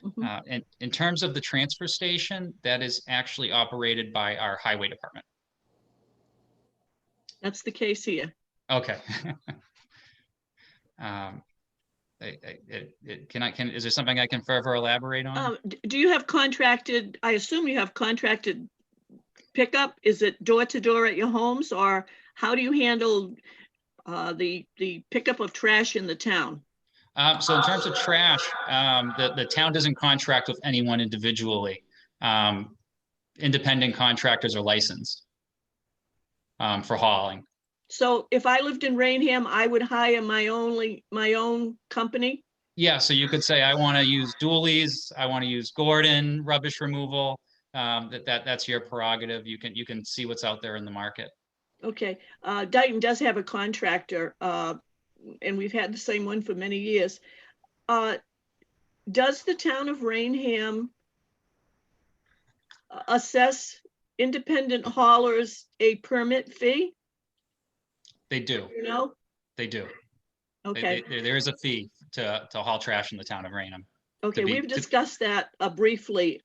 Mhm. And in terms of the transfer station, that is actually operated by our highway department. That's the case here. Okay. Is there something I can further elaborate on? Do you have contracted, I assume you have contracted pickup? Is it door to door at your homes, or how do you handle the pickup of trash in the town? So in terms of trash, the town doesn't contract with anyone individually. Independent contractors are licensed for hauling. So if I lived in Raynham, I would hire my own company? Yeah, so you could say, I want to use Dooley's, I want to use Gordon rubbish removal. That's your prerogative. You can see what's out there in the market. Okay, Dayton does have a contractor, and we've had the same one for many years. Does the town of Raynham assess independent haulers a permit fee? They do. You know? They do. Okay. There is a fee to haul trash in the town of Raynham. Okay, we've discussed that briefly,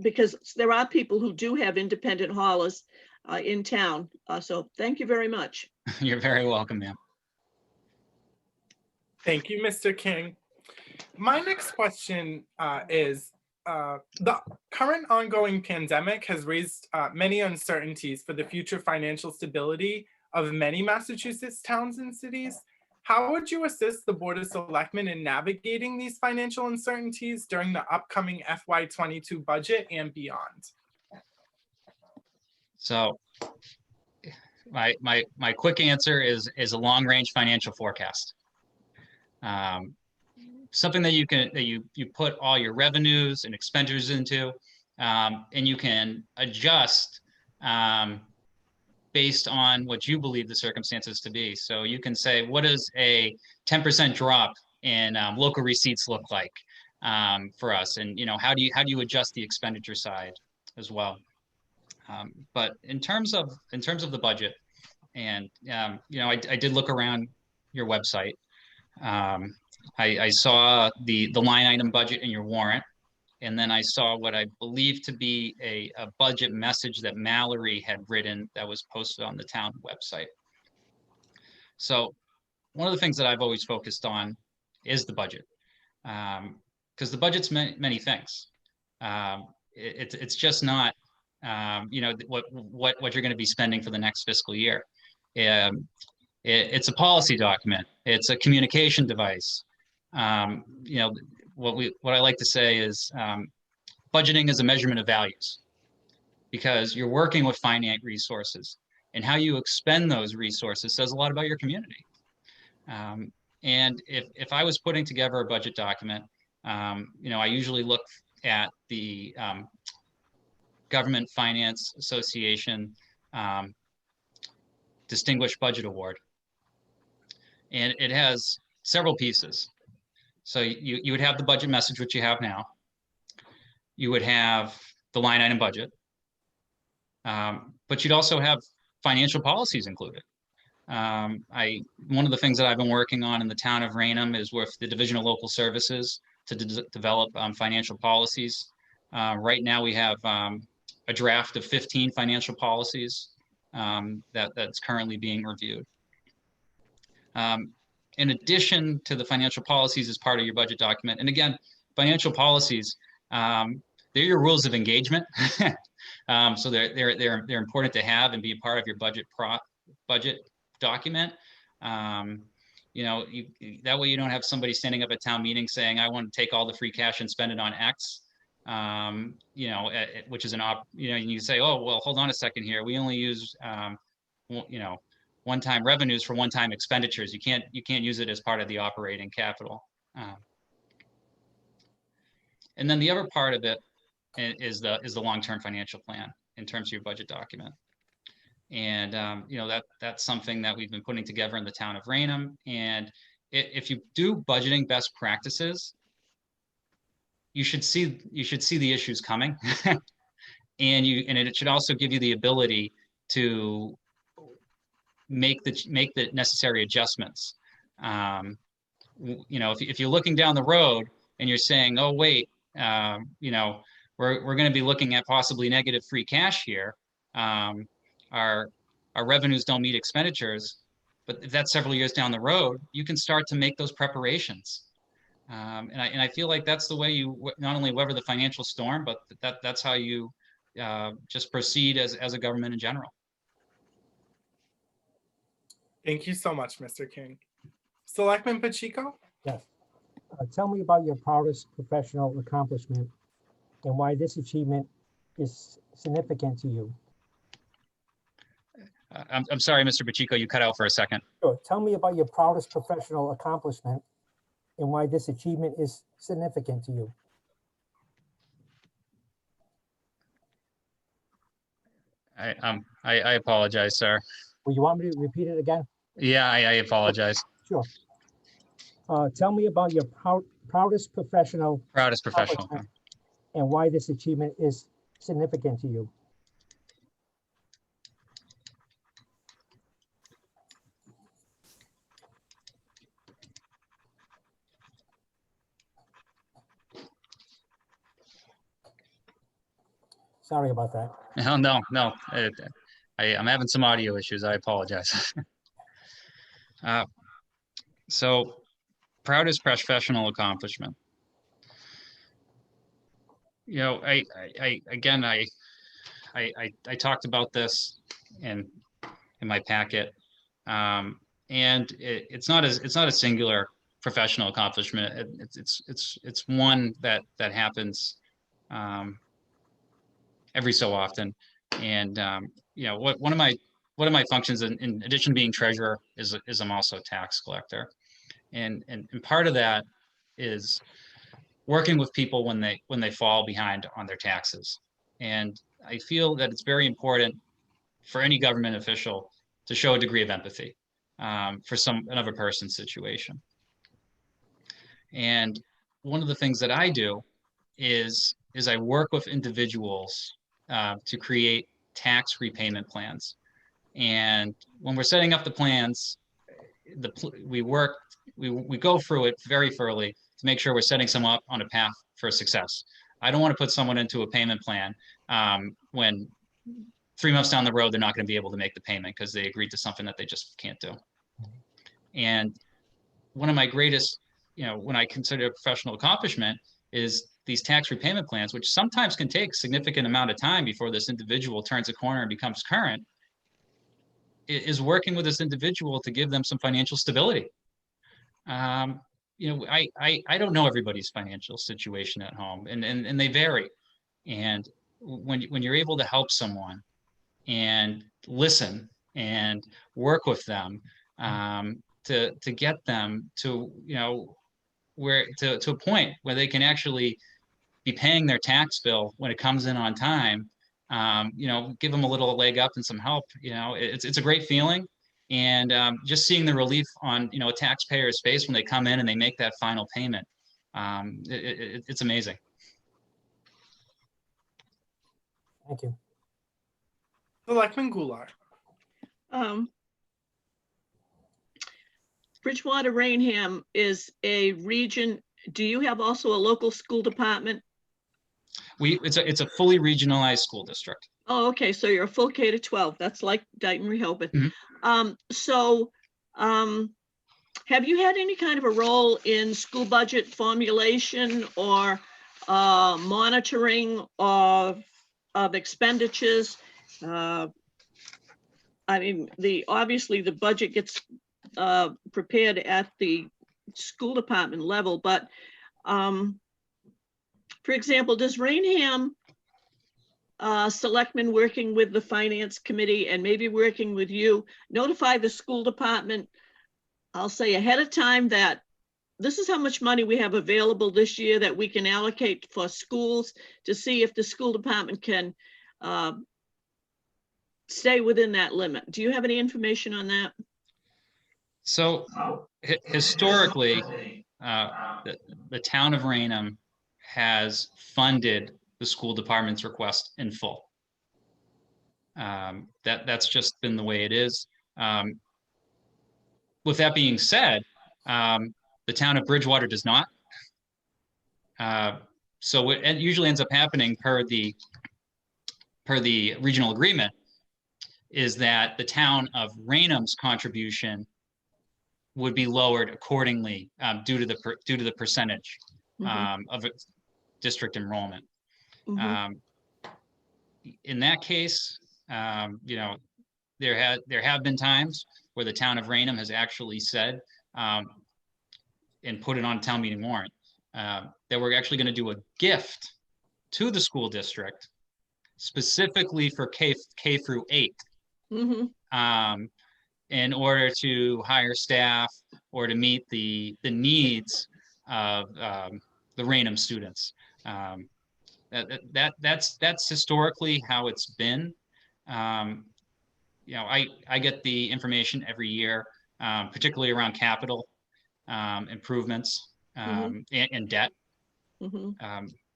because there are people who do have independent haulers in town. So thank you very much. You're very welcome, ma'am. Thank you, Mr. King. My next question is, the current ongoing pandemic has raised many uncertainties for the future financial stability of many Massachusetts towns and cities. How would you assist the Board of Selectmen in navigating these financial uncertainties during the upcoming FY22 budget and beyond? So my quick answer is a long-range financial forecast. Something that you put all your revenues and expenditures into, and you can adjust based on what you believe the circumstances to be. So you can say, what does a 10% drop in local receipts look like for us? And how do you adjust the expenditure side as well? But in terms of the budget, and I did look around your website. I saw the line item budget in your warrant, and then I saw what I believe to be a budget message that Mallory had written that was posted on the town website. So one of the things that I've always focused on is the budget, because the budget's many things. It's just not what you're going to be spending for the next fiscal year. It's a policy document. It's a communication device. What I like to say is budgeting is a measurement of values, because you're working with finite resources, and how you expend those resources says a lot about your community. And if I was putting together a budget document, I usually look at the Government Finance Association Distinguished Budget Award, and it has several pieces. So you would have the budget message, which you have now. You would have the line item budget, but you'd also have financial policies included. One of the things that I've been working on in the town of Raynham is with the Division of Local Services to develop financial policies. Right now we have a draft of 15 financial policies that's currently being reviewed. In addition to the financial policies as part of your budget document, and again, financial policies, they're your rules of engagement. So they're important to have and be a part of your budget document. That way you don't have somebody standing up at town meeting saying, I want to take all the free cash and spend it on X. Which is you say, oh, well, hold on a second here. We only use, one-time revenues for one-time expenditures. You can't use it as part of the operating capital. And then the other part of it is the long-term financial plan in terms of your budget document. And that's something that we've been putting together in the town of Raynham. And if you do budgeting best practices, you should see the issues coming, and it should also give you the ability to make the necessary adjustments. If you're looking down the road and you're saying, oh wait, we're going to be looking at possibly negative free cash here. Our revenues don't meet expenditures, but if that's several years down the road, you can start to make those preparations. And I feel like that's the way you not only weather the financial storm, but that's how you just proceed as a government in general. Thank you so much, Mr. King. Selectman Pacheco? Yes. Tell me about your proudest professional accomplishment and why this achievement is significant to you. I'm sorry, Mr. Pacheco, you cut out for a second. Sure. Tell me about your proudest professional accomplishment and why this achievement is significant to you. I apologize, sir. Well, you want me to repeat it again? Yeah, I apologize. Sure. Tell me about your proudest professional accomplishment and why this achievement is significant to you. Sorry about that. No. I'm having some audio issues. I apologize. So, proudest professional accomplishment. I talked about this in my packet, and it's not a singular professional accomplishment. It's one that happens every so often. And one of my functions in addition to being treasurer is I'm also a tax collector, and part of that is working with people when they fall behind on their taxes. And I feel that it's very important for any government official to show a degree of empathy for another person's situation. And one of the things that I do is I work with individuals to create tax repayment plans. And when we're setting up the plans, we go through it very thoroughly to make sure we're setting someone up on a path for success. I don't want to put someone into a payment plan when 3 months down the road, they're not going to be able to make the payment because they agreed to something that they just can't do. And one of my greatest, when I consider a professional accomplishment, is these tax repayment plans, which sometimes can take a significant amount of time before this individual turns a corner and becomes current, is working with this individual to give them some financial stability. I don't know everybody's financial situation at home, and they vary. And when you're able to help someone and listen and work with them to get them to to a point where they can actually be paying their tax bill when it comes in on time, give them a little leg up and some help. It's a great feeling. And just seeing the relief on a taxpayer's face when they come in and they make that final payment, it's amazing. Thank you. Selectman Goulart? Bridgewater Raynham is a region. Do you have also a local school department? It's a fully regionalized school district. Oh, okay. So you're a full K-12. That's like Dayton, Rehoboth. Mm-hmm. Have you had any kind of a role in school budget formulation or monitoring of expenditures? I mean, obviously the budget gets prepared at the school department level, but for example, does Raynham selectmen working with the finance committee and maybe working with you notify the school department, I'll say ahead of time, that this is how much money we have available this year that we can allocate for schools, to see if the school department can stay within that limit? Do you have any information on that? So historically, the town of Raynham has funded the school department's request in full. That's just been the way it is. With that being said, the town of Bridgewater does not. So what it usually ends up happening per the regional agreement is that the town of Raynham's contribution would be lowered accordingly due to the percentage of district enrollment. In that case, you know, there have been times where the town of Raynham has actually said and put it on town meeting warrant that we're actually going to do a gift to the school district specifically for K through 8. In order to hire staff or to meet the needs of the Raynham students. That's historically how it's been. You know, I get the information every year, particularly around capital improvements and debt.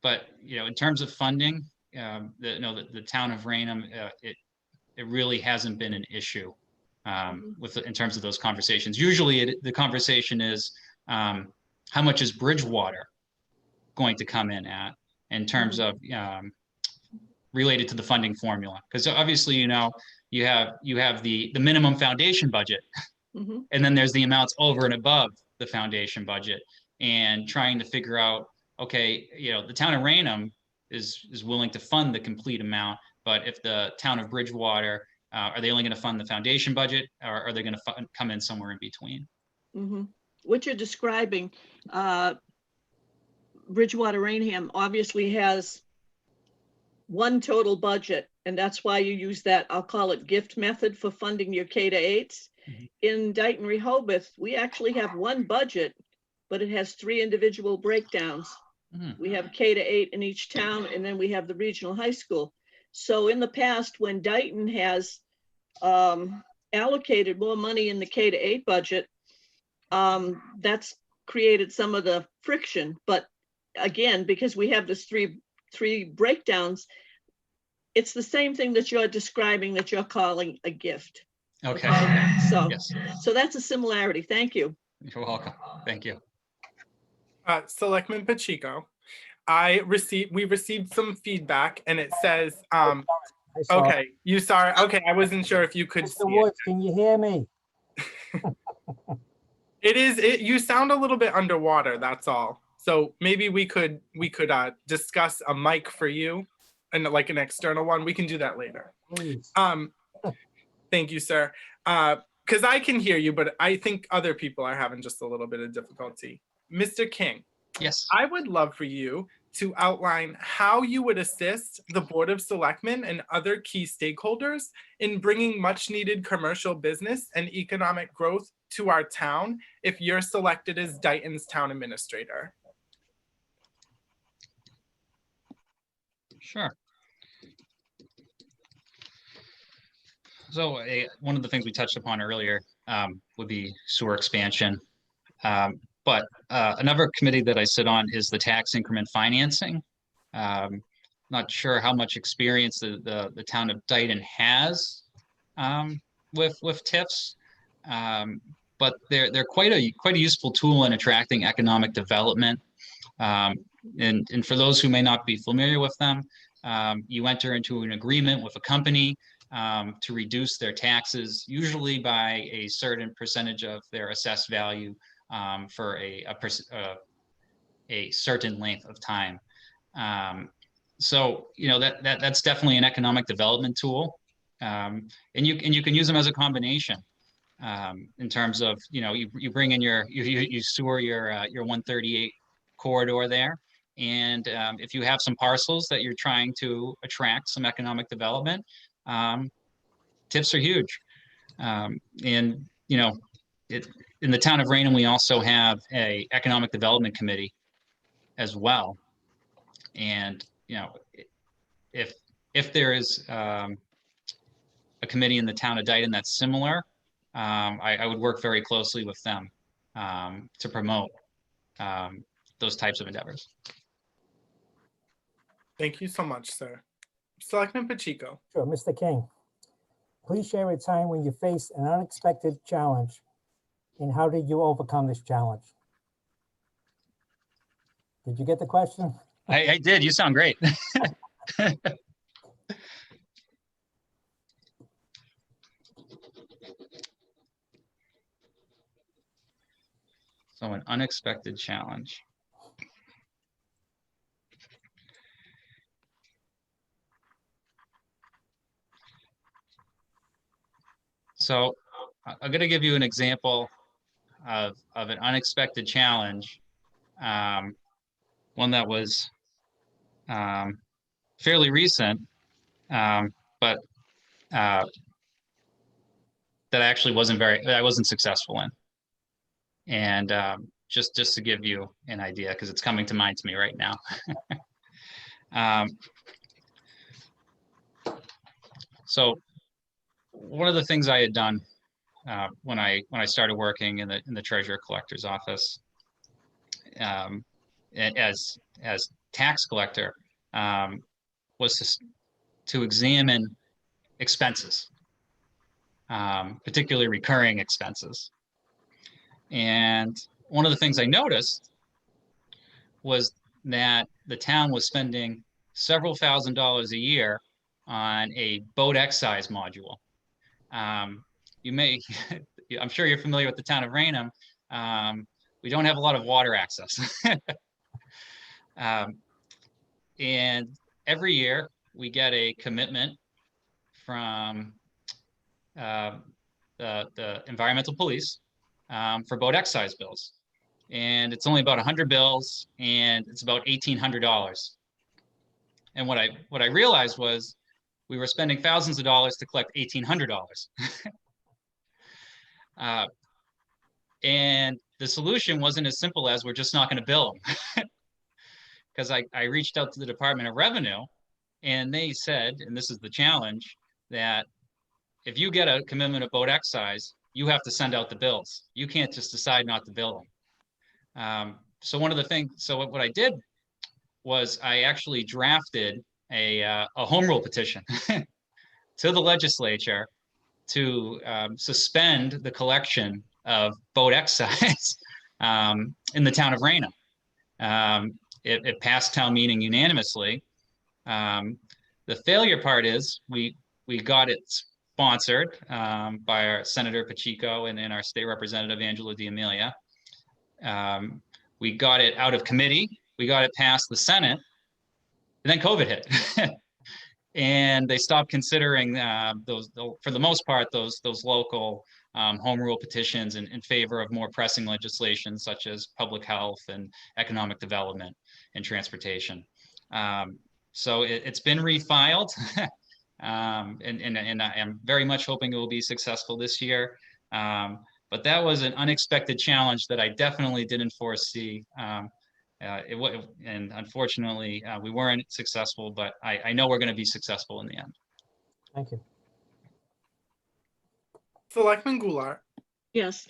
But you know, in terms of funding, the town of Raynham, it really hasn't been an issue in terms of those conversations. Usually, the conversation is how much is Bridgewater going to come in at in terms of related to the funding formula, because obviously, you know, you have the minimum foundation budget, and then there's the amounts over and above the foundation budget, and trying to figure out, okay, you know, the town of Raynham is willing to fund the complete amount, but if the town of Bridgewater, are they only going to fund the foundation budget, or are they going to come in somewhere in between? What you're describing, Bridgewater Raynham obviously has one total budget, and that's why you use that, I'll call it gift method, for funding your K to 8s. In Dayton Rehoboth, we actually have one budget, but it has 3 individual breakdowns. We have K to 8 in each town, and then we have the regional high school. So in the past, when Dayton has allocated more money in the K to 8 budget, that's created some of the friction. But again, because we have this three breakdowns, it's the same thing that you're describing, that you're calling a gift. Okay. So, yes. So that's a similarity. Thank you. You're welcome. Thank you. Selectman Pacheco, we received some feedback, and it says, I saw it. okay, you saw it. Okay, I wasn't sure if you could see Mr. Woods, can you hear me? it. You sound a little bit underwater, that's all. So maybe we could discuss a mic for you, and like an external one. We can do that later. Please. Thank you, sir. Because I can hear you, but I think other people are having just a little bit of difficulty. Mr. King, Yes. I would love for you to outline how you would assist the Board of Selectmen and other key stakeholders in bringing much needed commercial business and economic growth to our town if you're selected as Dayton's town administrator. Sure. So one of the things we touched upon earlier would be sewer expansion. But another committee that I sit on is the tax increment financing. Not sure how much experience the town of Dayton has with TIFs, but they're quite a useful tool in attracting economic development. And for those who may not be familiar with them, you enter into an agreement with a company to reduce their taxes, usually by a certain percentage of their assessed value for a certain length of time. So, you know, that's definitely an economic development tool. And you can use them as a combination in terms of, you bring in you sewer your 138 corridor there. And if you have some parcels that you're trying to attract some economic development, TIFs are huge. And, in the town of Raynham, we also have a economic development committee as well. And, if there is a committee in the town of Dayton that's similar, I would work very closely with them to promote those types of endeavors. Thank you so much, sir. Selectman Pacheco. Sure, Mr. King, please share a time when you faced an unexpected challenge and how did you overcome this challenge? Did you get the question? I did. You sound great. So an unexpected challenge. So I'm going to give you an example of an unexpected challenge. One that was fairly recent, but that actually I wasn't successful in. And just to give you an idea, because it's coming to mind to me right now. So one of the things I had done when I started working in the treasurer collector's office as tax collector was to examine expenses, particularly recurring expenses. And one of the things I noticed was that the town was spending several $1,000s a year on a boat excise module. I'm sure you're familiar with the town of Raynham. We don't have a lot of water access. And every year we get a commitment from the environmental police for boat excise bills. And it's only about 100 bills and it's about $1,800. And what I realized was we were spending thousands of dollars to collect $1,800. And the solution wasn't as simple as we're just not going to bill them. Because I reached out to the Department of Revenue and they said, and this is the challenge, that if you get a commitment of boat excise, you have to send out the bills. You can't just decide not to bill them. So what I did was I actually drafted a home rule petition to the legislature to suspend the collection of boat excise in the town of Raynham. It passed town meeting unanimously. The failure part is we got it sponsored by our Senator Pacheco and our state representative, Angela D'Amelia. We got it out of committee. We got it past the Senate, and then COVID hit. And they stopped considering for the most part, those local home rule petitions in favor of more pressing legislation, such as public health and economic development and transportation. So it's been refiled. And I am very much hoping it will be successful this year. But that was an unexpected challenge that I definitely didn't foresee. And unfortunately, we weren't successful, but I know we're going to be successful in the end. Thank you. Selectman Goulart. Yes.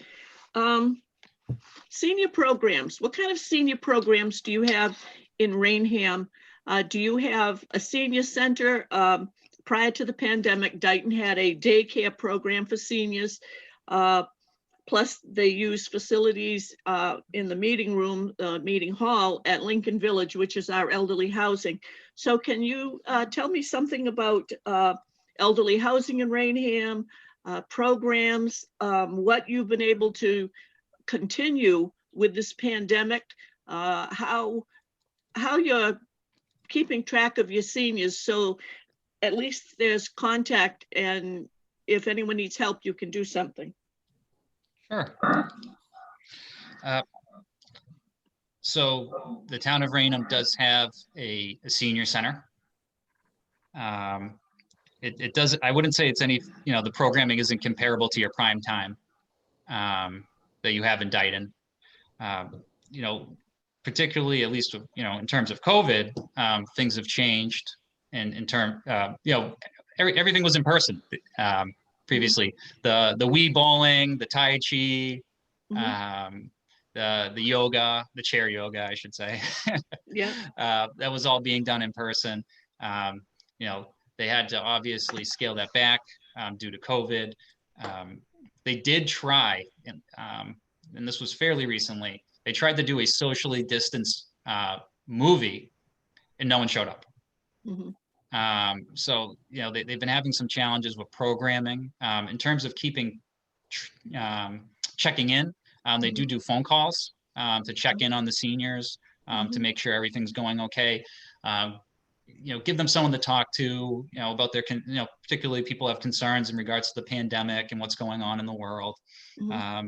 Senior programs. What kind of senior programs do you have in Raynham? Do you have a senior center? Prior to the pandemic, Dayton had a daycare program for seniors. Plus, they use facilities in the meeting room, meeting hall at Lincoln Village, which is our elderly housing. So can you tell me something about elderly housing in Raynham, programs, what you've been able to continue with this pandemic, how you're keeping track of your seniors so at least there's contact, and if anyone needs help, you can do something. Sure. So the town of Raynham does have a senior center. It does, I wouldn't say it's any, the programming isn't comparable to your prime time that you have in Dayton. Particularly at least, in terms of COVID, things have changed in term, everything was in person previously. The Wii bowling, the Tai Chi, the yoga, the chair yoga, I should say. Yeah. That was all being done in person. They had to obviously scale that back due to COVID. They did try, and this was fairly recently, they tried to do a socially distanced movie and no one showed up. So, they've been having some challenges with programming. In terms of keeping, checking in, they do phone calls to check in on the seniors, to make sure everything's going okay. Give them someone to talk to, about their, particularly people have concerns in regards to the pandemic and what's going on in the world.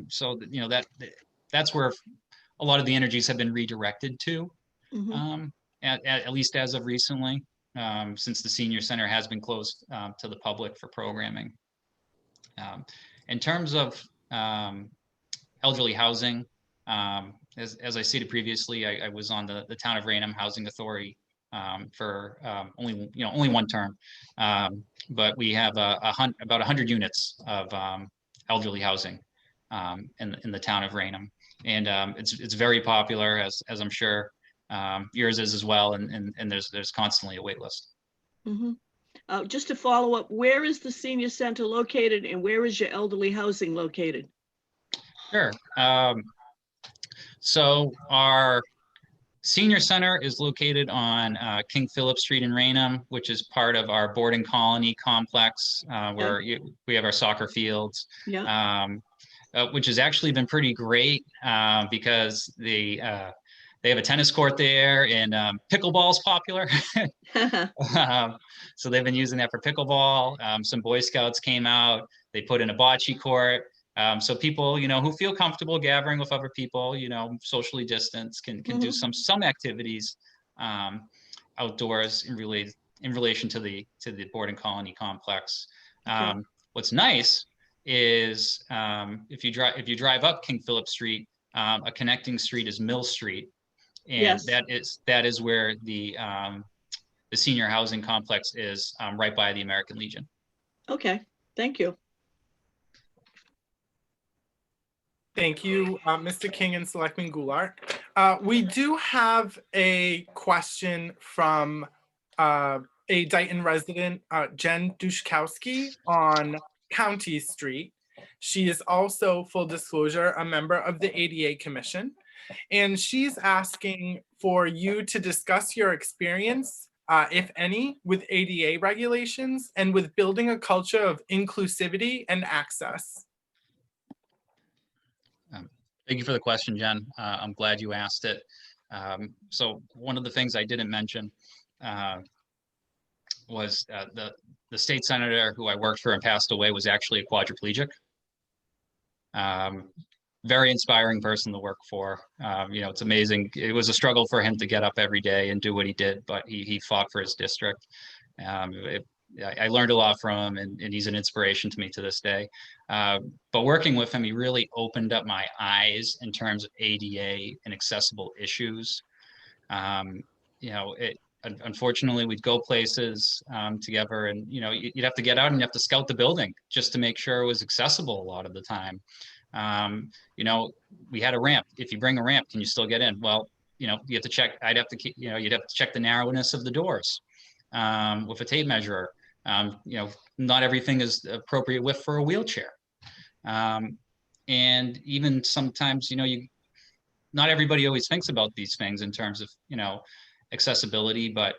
So, that's where a lot of the energies have been redirected to, at least as of recently, since the senior center has been closed to the public for programming. In terms of elderly housing, as I stated previously, I was on the Town of Raynham Housing Authority for only one term, but we have about 100 units of elderly housing in the Town of Raynham, and it's very popular, as I'm sure yours is as well, and there's constantly a wait list. Just to follow up, where is the senior center located, and where is your elderly housing located? Sure. So our senior center is located on King Philip Street in Raynham, which is part of our boarding colony complex, where we have our soccer fields, which has actually been pretty great because they have a tennis court there, and pickleball is popular. So they've been using that for pickleball. Some Boy Scouts came out. They put in a bocce court. So people, who feel comfortable gathering with other people, socially distanced, can do some activities outdoors in relation to the boarding colony complex. What's nice is if you drive up King Philip Street, a connecting street is Mill Street, and that is where the senior housing complex is, right by the American Legion. Okay, thank you. Thank you, Mr. King and Selectman Goulart. We do have a question from a Dayton resident, Jen Duszkowski on County Street. She is also, full disclosure, a member of the ADA Commission, and she's asking for you to discuss your experience, if any, with ADA regulations and with building a culture of inclusivity and access. Thank you for the question, Jen. I'm glad you asked it. So one of the things I didn't mention was the state senator who I worked for and passed away was actually a quadriplegic. Very inspiring person to work for. It's amazing. It was a struggle for him to get up every day and do what he did, but he fought for his district. I learned a lot from him, and he's an inspiration to me to this day. But working with him, he really opened up my eyes in terms of ADA and accessible issues. Unfortunately, we'd go places together, and you'd have to get out and you have to scout the building just to make sure it was accessible a lot of the time. We had a ramp. If you bring a ramp, can you still get in? Well, you have to check. You'd have to check the narrowness of the doors with a tape measure. Not everything is appropriate width for a wheelchair. And even sometimes, not everybody always thinks about these things in terms of, accessibility, but,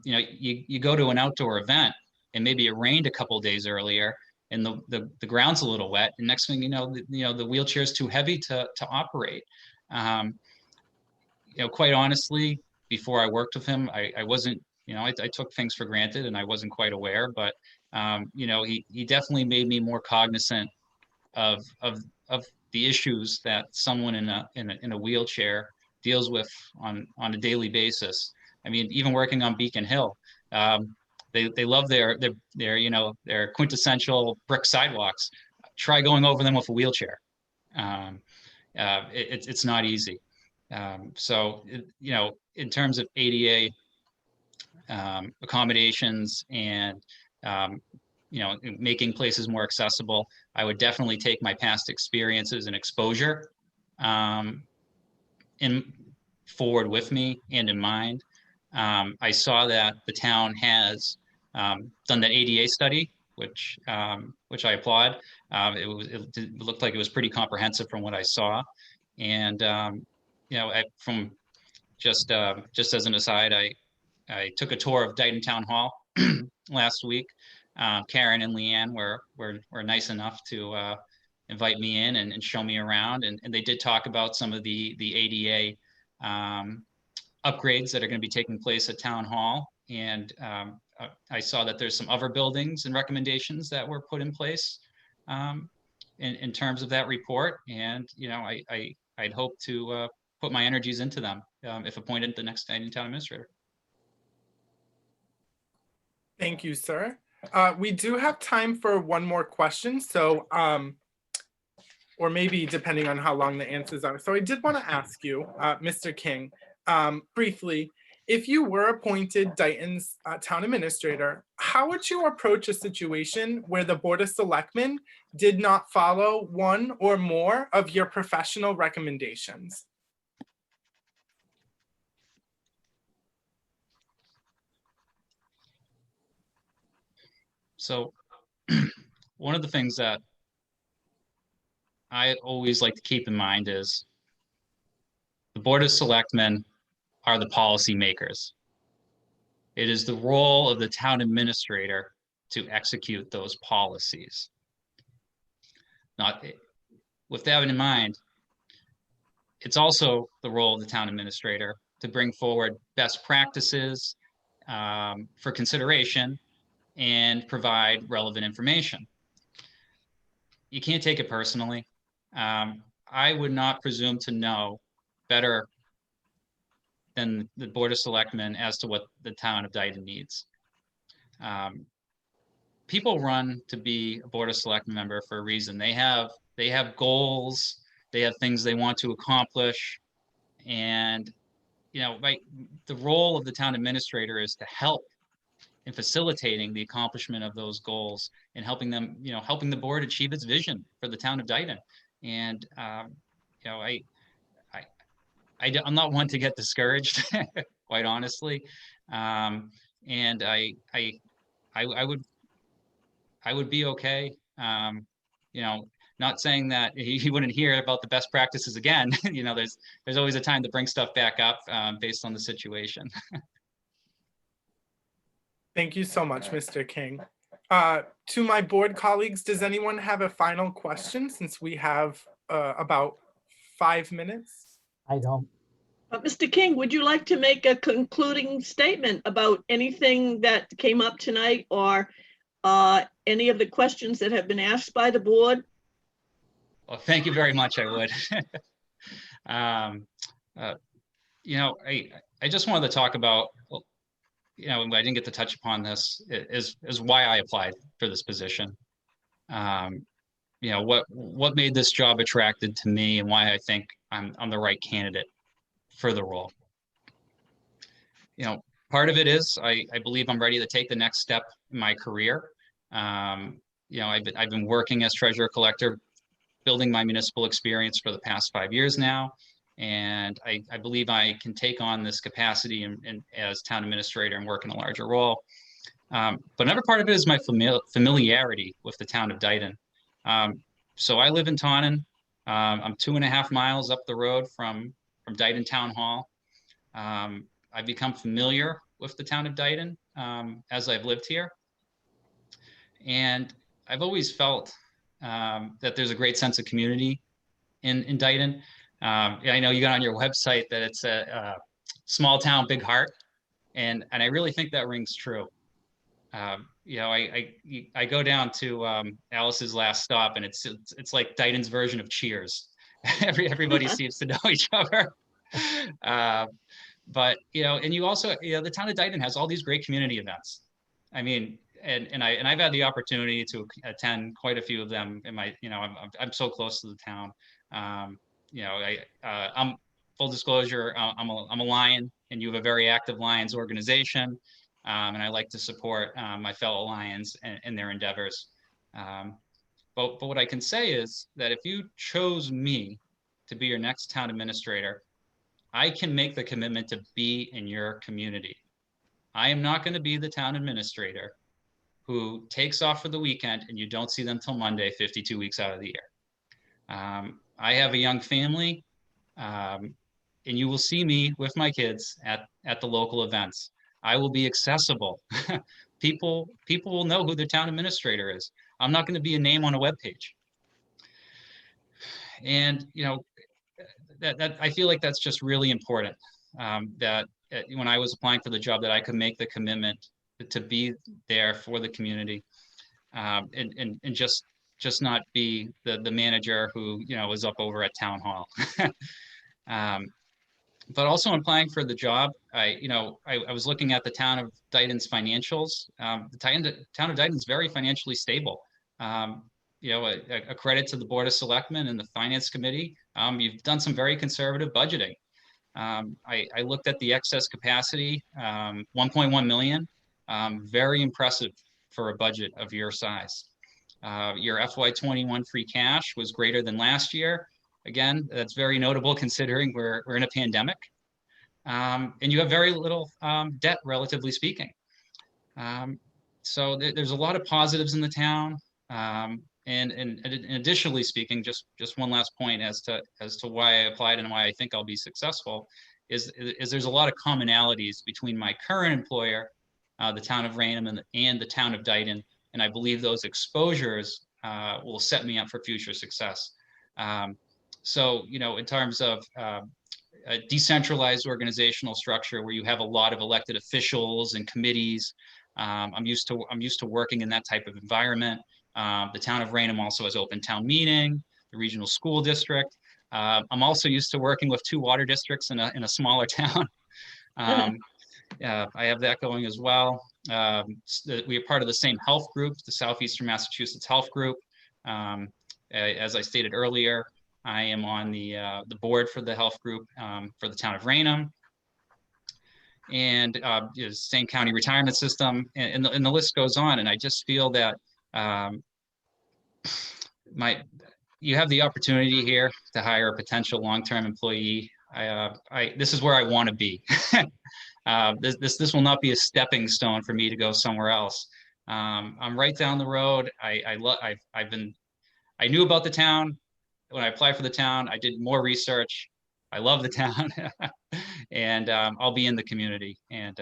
you go to an outdoor event and maybe it rained a couple of days earlier and the ground's a little wet. And next thing you know, the wheelchair is too heavy to operate. Quite honestly, before I worked with him, I wasn't I took things for granted and I wasn't quite aware, but he definitely made me more cognizant of the issues that someone in a wheelchair deals with on a daily basis. I mean, even working on Beacon Hill, they love their quintessential brick sidewalks. Try going over them with a wheelchair. It's not easy. So in terms of ADA accommodations and making places more accessible, I would definitely take my past experiences and exposure forward with me and in mind. I saw that the town has done that ADA study, which I applaud. It looked like it was pretty comprehensive from what I saw, and from just as an aside, I took a tour of Dayton Town Hall last week. Karen and Leanne were nice enough to invite me in and show me around, and they did talk about some of the ADA upgrades that are going to be taking place at Town Hall. And I saw that there's some other buildings and recommendations that were put in place in terms of that report. And I'd hope to put my energies into them if appointed the next Dayton Town Administrator. Thank you, sir. We do have time for one more question. So, or maybe depending on how long the answers are. So I did want to ask you, Mr. King, briefly, if you were appointed Dayton's town administrator, how would you approach a situation where the Board of Selectmen did not follow one or more of your professional recommendations? So one of the things that I always like to keep in mind is the Board of Selectmen are the policy makers. It is the role of the town administrator to execute those policies. With that in mind, it's also the role of the town administrator to bring forward best practices for consideration and provide relevant information. You can't take it personally. I would not presume to know better than the Board of Selectmen as to what the town of Dayton needs. People run to be a Board of Selectmen member for a reason. They have goals, they have things they want to accomplish, and the role of the town administrator is to help in facilitating the accomplishment of those goals and helping them, helping the board achieve its vision for the town of Dayton. And I'm not one to get discouraged, quite honestly. And I would be okay. Not saying that he wouldn't hear about the best practices again. There's always a time to bring stuff back up based on the situation. Thank you so much, Mr. King. To my board colleagues, does anyone have a final question since we have about 5 minutes? I don't. Mr. King, would you like to make a concluding statement about anything that came up tonight or any of the questions that have been asked by the board? Well, thank you very much. I would. I just wanted to talk about, I didn't get to touch upon this, is why I applied for this position. What made this job attracted to me and why I think I'm the right candidate for the role. Part of it is I believe I'm ready to take the next step in my career. I've been working as treasurer collector, building my municipal experience for the past 5 years now. And I believe I can take on this capacity and as town administrator and work in a larger role. But another part of it is my familiarity with the town of Dayton. So I live in Taunton. I'm 2.5 miles up the road from Dayton Town Hall. I've become familiar with the town of Dayton as I've lived here. And I've always felt that there's a great sense of community in Dayton. I know you got on your website that it's a small town, big heart. And I really think that rings true. You know, I go down to Alice's last stop, and it's like Dayton's version of Cheers. Everybody seems to know each other. But you know, and you also, you know, the town of Dayton has all these great community events. I mean, and I've had the opportunity to attend quite a few of them in my, you know, I'm so close to the town. You know, I'm full disclosure, I'm a Lion, and you have a very active Lions organization. And I like to support my fellow Lions in their endeavors. But what I can say is that if you chose me to be your next town administrator, I can make the commitment to be in your community. I am not going to be the town administrator who takes off for the weekend and you don't see them till Monday, 52 weeks out of the year. I have a young family, and you will see me with my kids at the local events. I will be accessible. People will know who the town administrator is. I'm not going to be a name on a webpage. And you know, that I feel like that's just really important. That when I was applying for the job, that I could make the commitment to be there for the community, and just not be the manager who, you know, was up over at town hall. But also applying for the job, I was looking at the town of Dayton's financials. The town of Dayton is very financially stable. You know, a credit to the Board of Selectmen and the Finance Committee. You've done some very conservative budgeting. I looked at the excess capacity, 1.1 million. Very impressive for a budget of your size. Your FY21 free cash was greater than last year. Again, that's very notable considering we're in a pandemic. And you have very little debt, relatively speaking. So there's a lot of positives in the town. And additionally speaking, just one last point as to why I applied and why I think I'll be successful is there's a lot of commonalities between my current employer, the town of Raynham, and the town of Dayton. And I believe those exposures will set me up for future success. So, you know, in terms of a decentralized organizational structure where you have a lot of elected officials and committees, I'm used to working in that type of environment. The town of Raynham also has open town meeting, the regional school district. I'm also used to working with 2 water districts in a smaller town. I have that going as well. We are part of the same health group, the Southeastern Massachusetts Health Group. As I stated earlier, I am on the board for the health group for the town of Raynham, and same county retirement system, and the list goes on. And I just feel that you have the opportunity here to hire a potential long-term employee. This is where I want to be. This will not be a stepping stone for me to go somewhere else. I'm right down the road. I knew about the town when I applied for the town. I did more research. I love the town, and I'll be in the community. And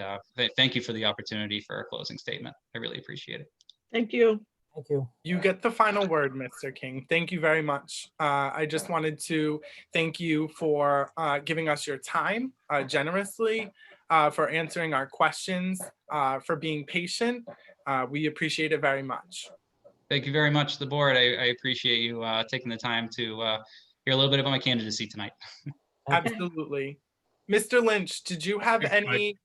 thank you for the opportunity for a closing statement. I really appreciate it. Thank you. Thank you. You get the final word, Mr. King. Thank you very much. I just wanted to thank you for giving us your time generously, for answering our questions, for being patient. We appreciate it very much. Thank you very much, the board. I appreciate you taking the time to hear a little bit about my candidacy tonight. Absolutely. Mr. Lynch, did you have any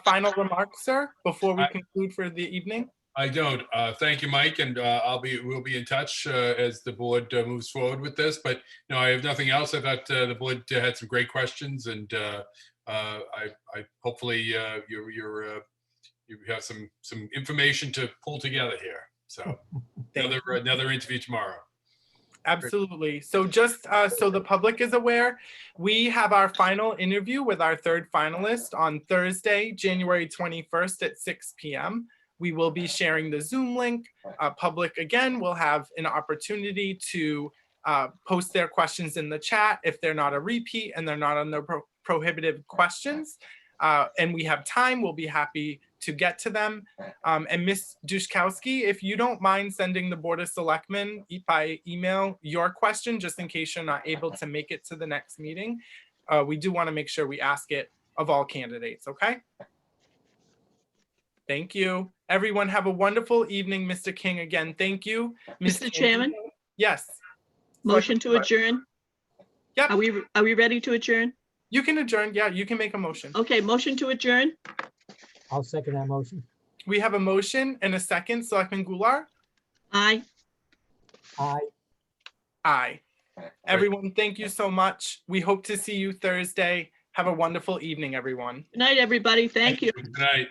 final remarks, sir, before we conclude for the evening? I don't. Thank you, Mike, and we'll be in touch as the board moves forward with this. But no, I have nothing else. I thought the board had some great questions, and I hopefully you have some information to pull together here. So another interview tomorrow. Absolutely. So just so the public is aware, we have our final interview with our 3rd finalist on Thursday, January 21st at 6 p.m. We will be sharing the Zoom link. Public, again, will have an opportunity to post their questions in the chat if they're not a repeat and they're not on the prohibited questions. And we have time, we'll be happy to get to them. And Ms. Duszkowski, if you don't mind sending the Board of Selectmen by email your question, just in case you're not able to make it to the next meeting, we do want to make sure we ask it of all candidates, okay? Thank you. Everyone have a wonderful evening. Mr. King, again, thank you. Ms. Mr. Chairman? Candido? Yes. Motion to adjourn? Yep. Are we ready to adjourn? You can adjourn. Yeah, you can make a motion. Okay, motion to adjourn? I'll second that motion. We have a motion and a second. Selectman Goulart? Aye. Aye. Aye. Everyone, thank you so much. We hope to see you Thursday. Have a wonderful evening, everyone. Good night, everybody. Thank you. Good night.